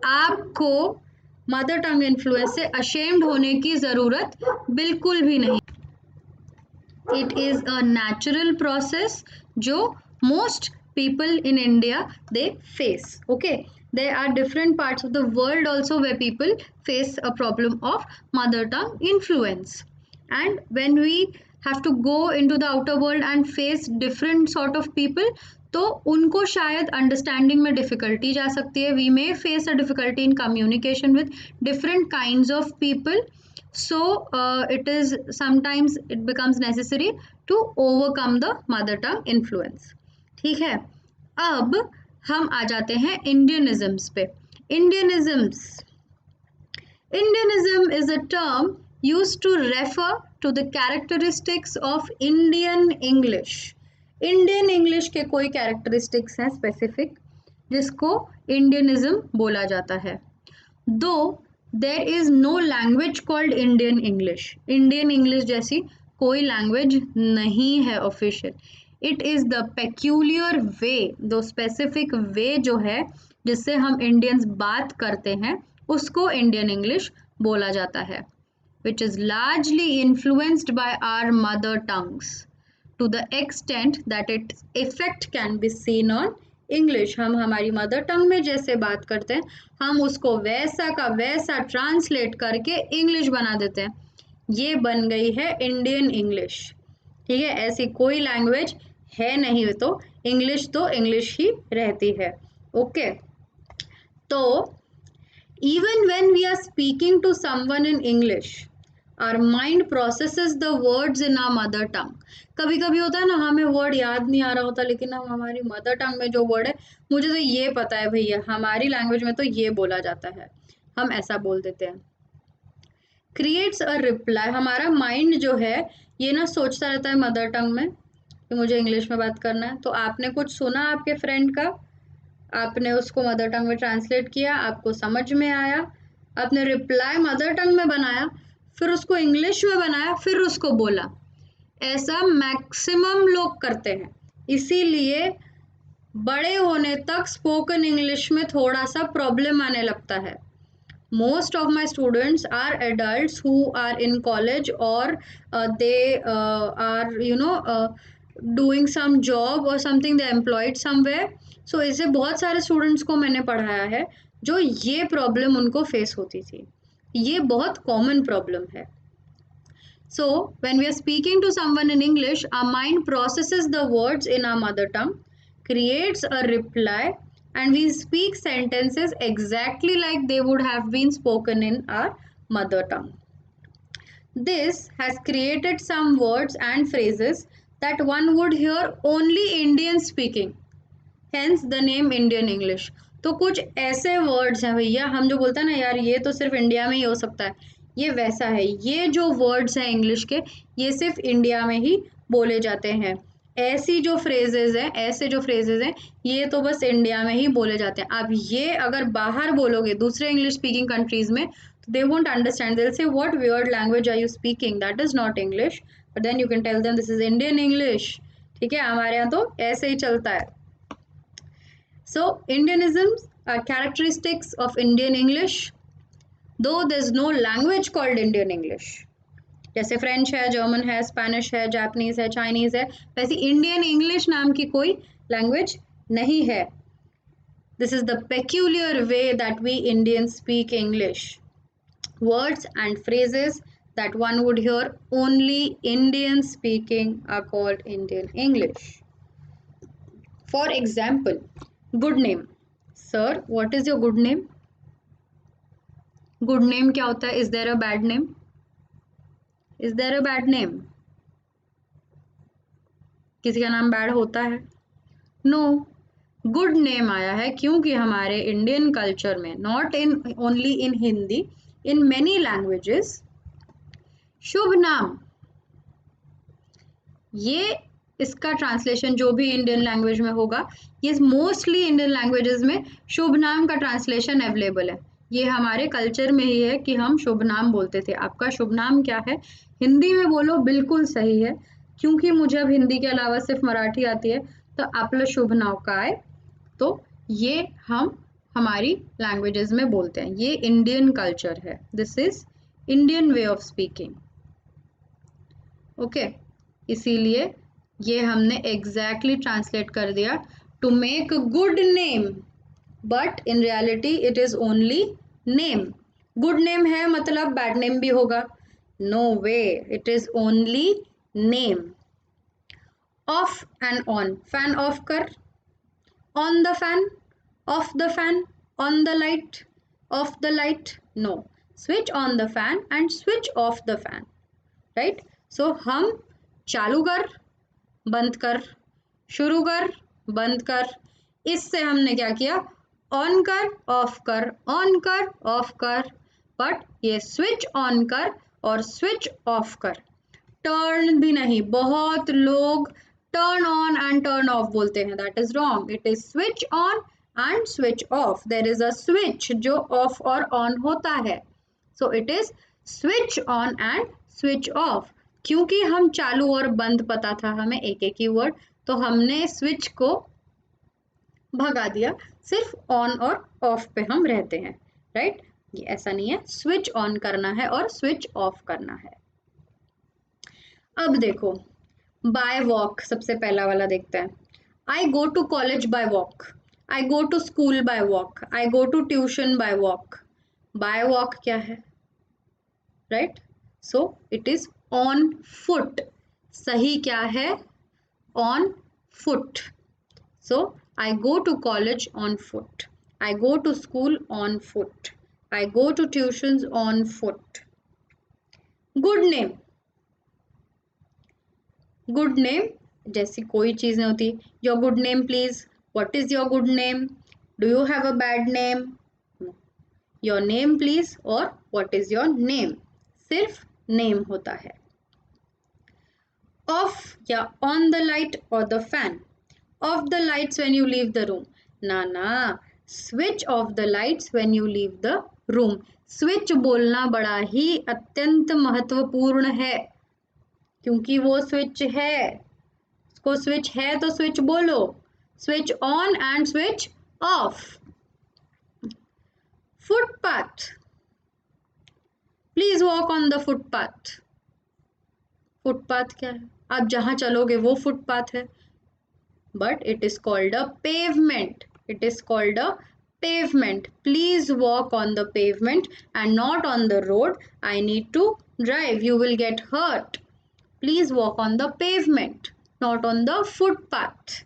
आपको मदर टंग इन्फ्लुएंस से अशेम्ड होने की ज़रूरत बिल्कुल भी नहीं। It is a natural process जो most people in India they face. Okay, there are different parts of the world also where people face a problem of mother tongue influence, and when we have to go into the outer world and face different sort of people, तो उनको शायद understanding में difficulty जा सकती है। We may face a difficulty in communication with different kinds of people, so it is sometimes it becomes necessary to overcome the mother tongue influence, ठीक है। अब हम आ जाते हैं इंडियनिज्म्स पे। Indianisms, Indianism is a term used to refer to the characteristics of Indian English. Indian English के कोई characteristics हैं स्पेसिफिक, जिसको इंडियनिज्म बोला जाता है। Though there is no language called Indian English, Indian English जैसी कोई लैंग्वेज नहीं है official. It is the peculiar way, though specific वे जो है जिससे हम इंडियंस बात करते हैं, उसको इंडियन इंग्लिश बोला जाता है, which is largely influenced by our mother tongues to the extent that its effect can be seen on English. हम हमारी मदर टंग में जैसे बात करते हैं, हम उसको वैसा का वैसा ट्रांसलेट करके इंग्लिश बना देते हैं। ये बन गई है इंडियन इंग्लिश, ठीक है। ऐसी कोई लैंग्वेज है नहीं, तो इंग्लिश ही रहती है। ओके, तो even when we are speaking to someone in English, our mind processes the words in our mother tongue. कभी कभी होता है ना, हमें वर्ड याद नहीं आ रहा होता, लेकिन हम हमारी मदर टंग में जो वर्ड है, मुझे तो ये पता है भैया हमारी लैंग्वेज में तो ये बोला जाता है, हम ऐसा बोल देते हैं। क्रिएट्स अ रिप्लाई, हमारा माइंड जो है ये ना सोचता रहता है मदर टंग में कि मुझे इंग्लिश में बात करना है। तो आपने कुछ सुना आपके फ्रेंड का, आपने उसको मदर टंग में ट्रांसलेट किया, आपको समझ में आया, आपने रिप्लाई मदर टंग में बनाया, फिर उसको इंग्लिश में बनाया, फिर उसको बोला। ऐसा मैक्सिमम लोग करते हैं, इसीलिए बड़े होने तक स्पोकन इंग्लिश में थोड़ा सा प्रॉब्लम आने लगता है। Most of my students are adults who are in college, or they are doing some job or something, they employed somewhere. So ऐसे बहुत सारे students को मैंने पढ़ाया है जो ये प्रॉब्लम उनको फेस होती थी। ये बहुत कॉमन प्रॉब्लम है। So when we are speaking to someone in English, our mind processes the words in our mother tongue, creates a reply, and we speak sentences exactly like they would have been spoken in our mother tongue. This has created some words and phrases that one would hear only Indians speaking, hence the name Indian English. तो कुछ ऐसे words हैं भैया, हम जो बोलते हैं ना यार ये तो सिर्फ इंडिया में ही हो सकता है, ये वैसा है। ये जो वर्ड्स हैं इंग्लिश के, ये सिर्फ इंडिया में ही बोले जाते हैं। ऐसी जो फ्रेजेस हैं, ऐसे जो फ्रेजेस हैं, ये तो बस इंडिया में ही बोले जाते हैं। अब ये अगर बाहर बोलोगे दूसरे इंग्लिश स्पीकिंग कंट्रीज में, तो they won't understand, they will say what weird language are you speaking, that is not English, but then you can tell them this is Indian English. ठीक है, हमारे यहाँ तो ऐसे ही चलता है। So Indianisms are characteristics of Indian English, though there's no language called Indian English. जैसे French है, जर्मन है, स्पेनिश है, जापानीज है, चाइनीज है, वैसे इंडियन इंग्लिश नाम की कोई लैंग्वेज नहीं है। This is the peculiar way that we Indians speak English. Words and phrases that one would hear only Indians speaking are called Indian English. For example, good name. Sir, what is your good name? Good name क्या होता है? Is there a bad name? Is there a bad name? किसी का नाम bad होता है? No. Good name आया है क्योंकि हमारे इंडियन कल्चर में, not in only in Hindi, in many languages, शुभ नाम, ये इसका ट्रांसलेशन जो भी इंडियन लैंग्वेज में होगा, ये मोस्टली इंडियन लैंग्वेजेस में शुभ नाम का ट्रांसलेशन अवेलेबल है। ये हमारे कल्चर में ही है कि हम शुभ नाम बोलते थे। आपका शुभ नाम क्या है? हिंदी में बोलो, बिल्कुल सही है, क्योंकि मुझे अब हिंदी के अलावा सिर्फ मराठी आती है। तो आपलं शुभ नाव काय, तो ये हम हमारी लैंग्वेजेस में बोलते हैं। ये इंडियन कल्चर है, this is Indian way of speaking. Okay, इसीलिए ये हमने एग्जैक्टली ट्रांसलेट कर दिया, to make good name, but in reality it is only name. Good name है मतलब बैड नेम भी होगा? No way, it is only name. Off and on, fan off कर, on the fan, off the fan, on the light, off the light, no, switch on the fan and switch off the fan, right? So हम चालू कर, बंद कर, शुरू कर, बंद कर, इससे हमने क्या किया? ऑन कर, ऑफ कर, ऑन कर, ऑफ कर, बट ये स्विच ऑन कर और स्विच ऑफ कर, टर्न भी नहीं। बहुत लोग turn on and turn off बोलते हैं, that is wrong. It is switch on and switch off. There is a switch जो ऑफ और ऑन होता है, so it is switch on and switch off. क्योंकि हम चालू और बंद पता था हमें एक एक ही वर्ड, तो हमने स्विच को भगा दिया, सिर्फ ऑन और ऑफ पे हम रहते हैं, राइट? ये ऐसा नहीं है, स्विच ऑन करना है और स्विच ऑफ करना है। अब देखो, बाय वॉक सबसे पहला वाला देखते हैं। I go to college by walk, I go to school by walk, I go to tuition by walk. By walk क्या है, right? So it is on foot. सही क्या है? On foot. So I go to college on foot, I go to school on foot, I go to tuitions on foot. Good name, good name जैसी कोई चीज नहीं होती। Your good name please, what is your good name, do you have a bad name, your name please, और what is your name, सिर्फ name होता है। Off या on the light or the fan, off the lights when you leave the room, ना, switch off the lights when you leave the room। switch बोलना बड़ा ही अत्यंत महत्वपूर्ण है, क्योंकि वो स्विच है। उसको स्विच है तो स्विच बोलो, switch on and switch of. Footpath, please walk on the footpath. Footpath क्या है? आप जहां चलोगे वो फुटपाथ है, but it is called a pavement. It is called a pavement. Please walk on the pavement and not on the road. I need to drive. You will get hurt. Please walk on the pavement, not on the footpath.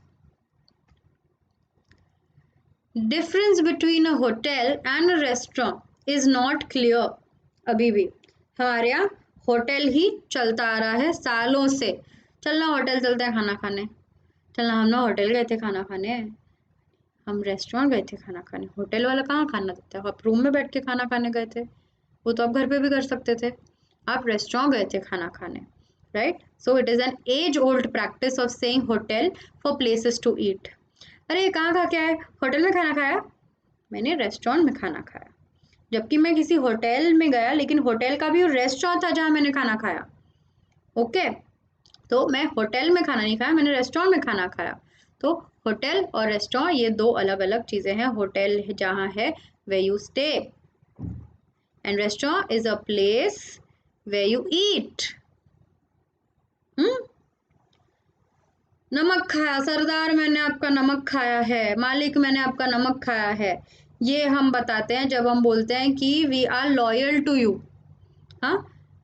Difference between a hotel and a restaurant is not clear. अभी भी हमारे यहाँ hotel ही चलता आ रहा है सालों से। चलना होटल चलते हैं खाना खाने, चलना हम ना होटल गए थे खाना खाने, हम रेस्टोरेंट गए थे खाना खाने, होटल वाला कहाँ खाना देता है, आप रूम में बैठ के खाना खाने गए थे, वो तो आप घर पे भी कर सकते थे, आप रेस्टोरेंट गए थे खाना खाने, right. So it is an age old practice of saying hotel for places to eat. अरे ये कहाँ खा के आए, होटल में खाना खाया, मैंने रेस्टोरेंट में खाना खाया, जबकि मैं किसी होटल में गया लेकिन होटल का भी रेस्टोरेंट था जहाँ मैंने खाना खाया, ओके। तो मैं होटल में खाना नहीं खाया, मैंने रेस्टोरेंट में खाना खाया। तो होटल और रेस्टोरेंट ये दो अलग अलग चीज़ें हैं। होटल जहाँ है where you stay and restaurant is a place where you eat। नमक खाया, सरदार मैंने आपका नमक खाया है, मालिक मैंने आपका नमक खाया है, ये हम बताते हैं जब हम बोलते हैं कि we are loyal to you. हाँ,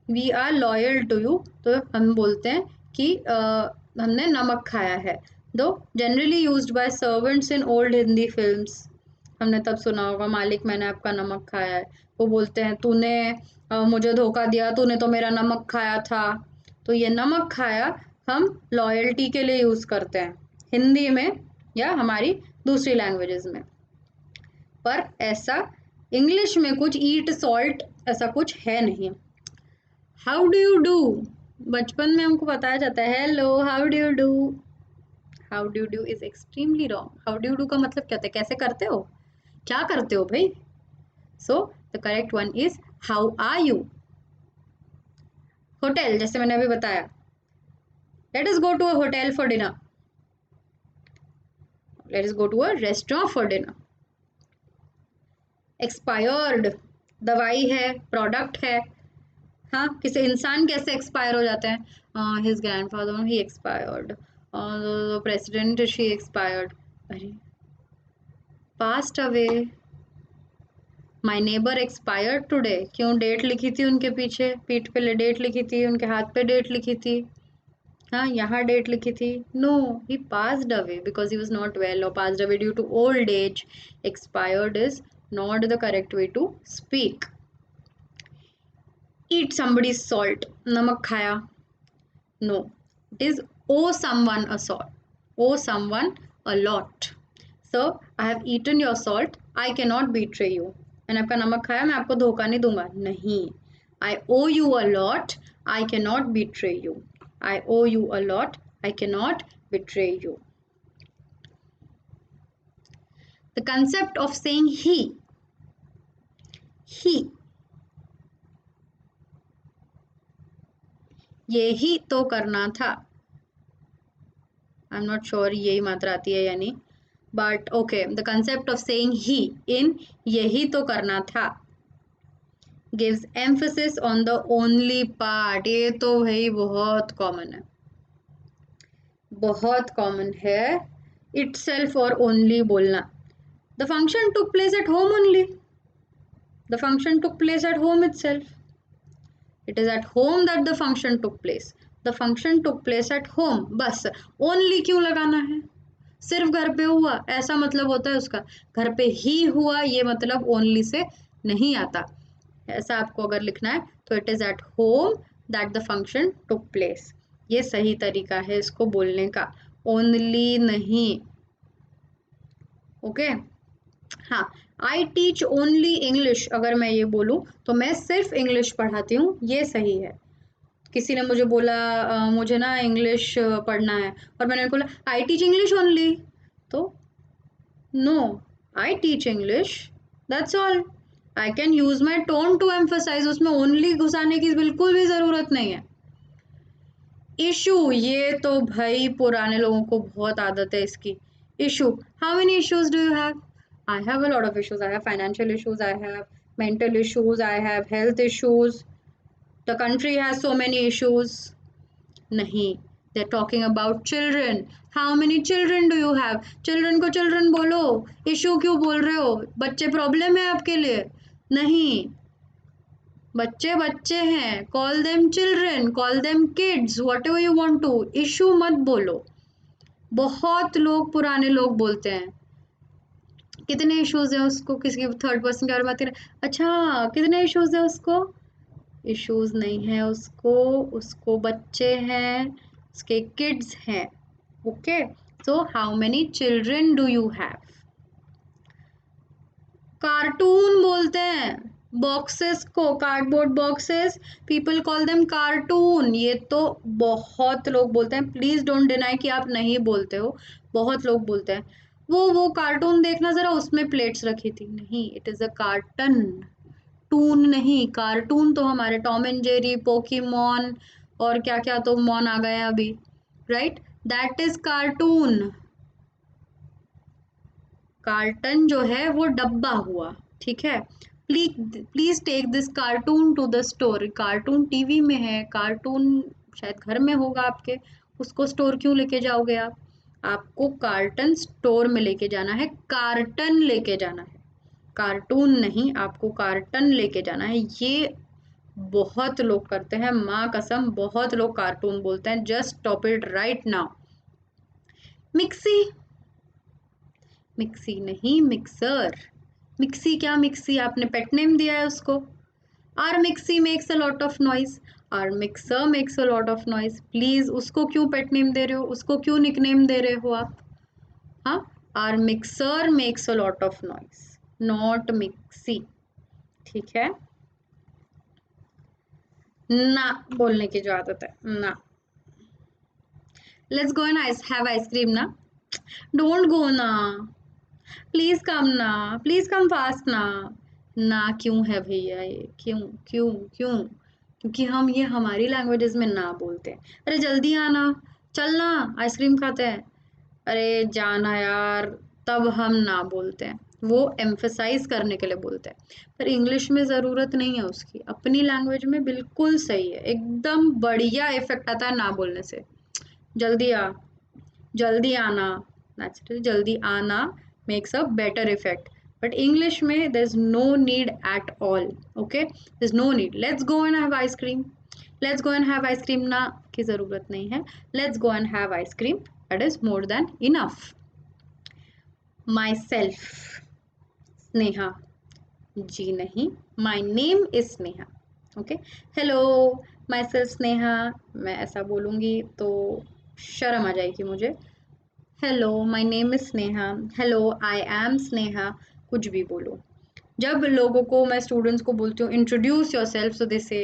we are loyal to you, तो हम बोलते हैं कि हमने नमक खाया है। दो generally used by servants in old Hindi films, हमने तब सुना होगा मालिक मैंने आपका नमक खाया है, वो बोलते हैं तूने मुझे धोखा दिया, तूने तो मेरा नमक खाया था। तो ये नमक खाया हम लॉयल्टी के लिए यूज़ करते हैं हिंदी में या हमारी दूसरी लैंग्वेजेस में, पर ऐसा इंग्लिश में कुछ ईट सॉल्ट ऐसा कुछ है नहीं। हाउ डू यू डू, बचपन में हमको बताया जाता है hello how do you do, how do do is extremely wrong. How do do का मतलब क्या होता है, कैसे करते हो, क्या करते हो भाई। So the correct one is how are you. Hotel, जैसे मैंने अभी बताया, let us go to a hotel for dinner, let us go to a restaurant for dinner. Expired दवाई है, प्रोडक्ट है। हाँ, किसी इंसान कैसे एक्सपायर हो जाते हैं, हिज ग्रैंडफादर ही एक्सपायर्ड, प्रेसिडेंट शी एक्सपायर्ड, अरे passed away, my neighbour expired today, क्यों, डेट लिखी थी उनके पीछे, पीठ पे डेट लिखी थी, उनके हाथ पे डेट लिखी थी, हाँ यहाँ डेट लिखी थी, no he passed away because he was not well or passed away due to old age. Expired is not the correct way to speak. Eat somebody's salt, नमक खाया, no, it is owe someone a salt, owe someone a lot। so I have eaten your salt, I cannot betray you, मैंने आपका नमक खाया, मैं आपको धोखा नहीं दूंगा, नहीं। I owe you a lot, I cannot betray you, I owe you a lot, I cannot betray you। the concept of saying he, ये ही तो करना था, आई एम नॉट श्योर यही मात्रा आती है या नहीं, but okay, the concept of saying ही इन यही तो करना था gives emphasis on the only part. ये तो भाई बहुत कॉमन है, बहुत कॉमन है, इटसेल्फ और ओनली बोलना। The function took place at home only, the function took place at home itself, it is at home that the function took place, the function took place at home, बस only क्यों लगाना है, सिर्फ घर पे हुआ ऐसा मतलब होता है उसका, घर पे ही हुआ ये मतलब ओनली से नहीं आता। ऐसा आपको अगर लिखना है तो it is at home that the function took place, ये सही तरीका है इसको बोलने का, ओनली नहीं, ओके। हाँ, आई टीच ओनली इंग्लिश, अगर मैं ये बोलूँ तो मैं सिर्फ इंग्लिश पढ़ाती हूँ, ये सही है। किसी ने मुझे बोला मुझे ना इंग्लिश पढ़ना है और मैंने बोला आई टीच इंग्लिश ओनली, तो no, I teach English, that's all. I can use my tone to emphasise, उसमें ओनली घुसाने की बिल्कुल भी ज़रूरत नहीं है। इशू, ये तो भाई पुराने लोगों को बहुत आदत है इसकी। Issue, how many issues do you have, I have a lot of issues, I have financial issues, I have mental issues, I have health issues, the country has so many issues, नहीं, they talking about children, how many children do you have, children को children बोलो, issue क्यों बोल रहे हो, बच्चे problem है आपके लिए, नहीं, बच्चे बच्चे हैं, call them children, call them kids, whatever you want to, issue मत बोलो। बहुत लोग पुराने लोग बोलते हैं कितने इश्यूज हैं उसको, किसी थर्ड पर्सन के बारे में बात करें, अच्छा कितने इश्यूज हैं उसको, इश्यूज नहीं है उसको, उसको बच्चे हैं, उसके किड्स हैं, okay. So how many children do you have, cartoon बोलते हैं बॉक्सेस को, cardboard boxes, people call them cartoon. ये तो बहुत लोग बोलते हैं, प्लीज डोंट डिनाई कि आप नहीं बोलते हो, बहुत लोग बोलते हैं वो कार्टून देखना जरा, उसमें प्लेट्स रखी थी। नहीं, it is a carton, toon नहीं। कार्टून तो हमारे टॉम एंड जेरी, पोकीमॉन और क्या क्या तो मॉन आ गए हैं अभी, right, that is cartoon. Carton जो है वो डब्बा हुआ, ठीक है। Please take this cartoon to the store. Cartoon TV में है, कार्टून शायद घर में होगा आपके, उसको स्टोर क्यों लेके जाओगे आप? आपको कार्टन स्टोर में लेके जाना है, कार्टन लेके जाना है, कार्टून नहीं, आपको कार्टन लेके जाना है। ये बहुत लोग करते हैं, माँ कसम, बहुत लोग कार्टून बोलते हैं। Just stop it right now. Mixie, mixie नहीं, मिक्सर। मिक्सी क्या मिक्सी, आपने पेट नेम दिया है उसको। Are mixie makes a lot of noise, are mixer makes a lot of noise. Please उसको क्यों पेट नेम दे रहे हो, उसको क्यों निकनेम दे रहे हो आप? हाँ, are mixer makes a lot of noise, not mixie, ठीक है। ना बोलने की जो आदत है ना। Let's go and have ice cream ना। डोंट गो ना, प्लीज कम ना, प्लीज कम फास्ट ना। ना क्यों है भैया ये, क्यों क्यों क्यों? क्योंकि हम ये हमारी लैंग्वेजेस में ना बोलते हैं। अरे जल्दी आना, चलना, आइसक्रीम खाते हैं। अरे जाना यार, तब हम ना बोलते हैं, वो एम्फसाइज करने के लिए बोलते हैं। पर इंग्लिश में ज़रूरत नहीं है उसकी, अपनी लैंग्वेज में बिल्कुल सही है, एकदम बढ़िया इफेक्ट आता है ना बोलने से। जल्दी आ, जल्दी आना, नेचुरली जल्दी आना makes a better effect, but English में there's no need at all, okay, there's no need। let's go and have ice cream, let's go and have ice cream ना की ज़रूरत नहीं है, let's go and have ice cream, that is more than enough। myself, Sneha, जी नहीं, my name is Sneha, okay. Hello, my self Sneha, मैं ऐसा बोलूँगी तो शर्म आ जाएगी मुझे। Hello, my name is Sneha, hello, I am Sneha, कुछ भी बोलो। जब लोगों को, मैं स्टूडेंट्स को बोलती हूँ introduce yourself, so they say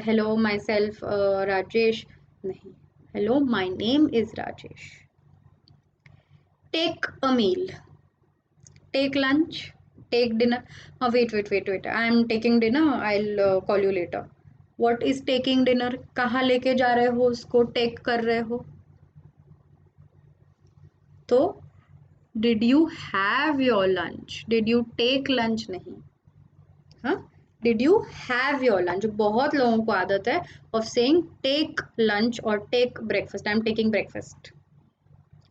hello myself Rajesh, नहीं, hello my name is Rajesh. Take a meal, take lunch, take dinner. हाँ, wait, I am taking dinner, I will call you later. What is taking dinner? कहाँ लेके जा रहे हो उसको, take कर रहे हो तो did you have your lunch, did you take lunch नहीं, हाँ, did you have your lunch. बहुत लोगों को आदत है ऑफ सेइंग टेक लंच और take breakfast, I am taking breakfast,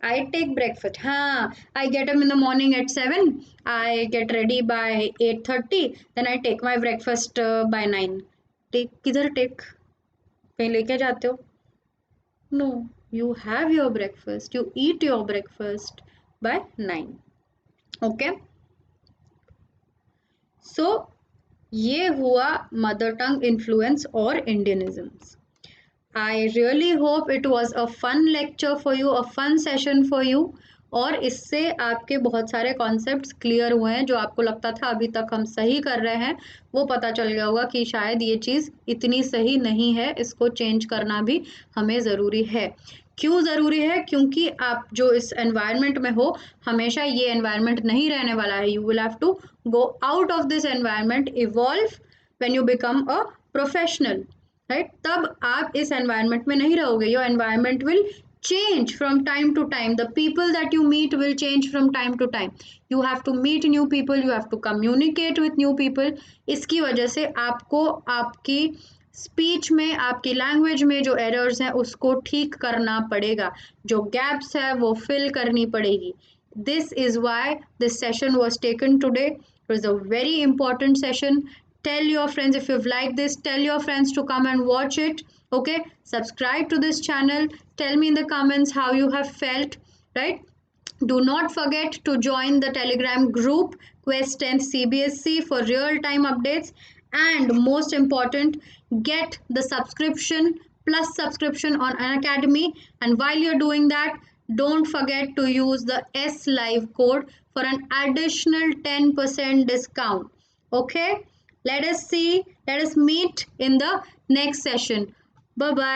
I take breakfast. हाँ, I get up in the morning at 7, I get ready by 8:30, then I take my breakfast by 9। Take किधर take, कहीं लेके जाते हो? No, you have your breakfast, you eat your breakfast by 9, okay। so ये हुआ mother tongue influence और Indianisms. I really hope it was a fun lecture for you, a fun session for you, और इससे आपके बहुत सारे concepts clear हुए हैं। जो आपको लगता था अभी तक हम सही कर रहे हैं, वो पता चल गया होगा कि शायद ये चीज़ इतनी सही नहीं है, इसको चेंज करना भी हमें ज़रूरी है। क्यों ज़रूरी है? क्योंकि आप जो इस एनवायरनमेंट में हो, हमेशा ये एनवायरनमेंट नहीं रहने वाला है। You will have to go out of this environment, evolve when you become a professional, right. तब आप इस एनवायरनमेंट में नहीं रहोगे, your environment will change from time to time, the people that you meet will change from time to time, you have to meet new people, you have to communicate with new people। इसकी वजह से आपको आपकी speech में, आपकी language में जो errors हैं उसको ठीक करना पड़ेगा, जो गैप्स है वो फिल करनी पड़ेगी। This is why this session was taken today, it was a very important session। tell your friends, if you've liked this, tell your friends to come and watch it, okay, subscribe to this channel, tell me in the comments how you have felt, right? Do not forget to join the Telegram group Quest 10 CBSC for real time updates, and most important, get the subscription plus subscription on Unacademy, and while you're doing that, don't forget to use the S Live code for an additional 10% discount. Okay, let us meet in the next session. Bye bye.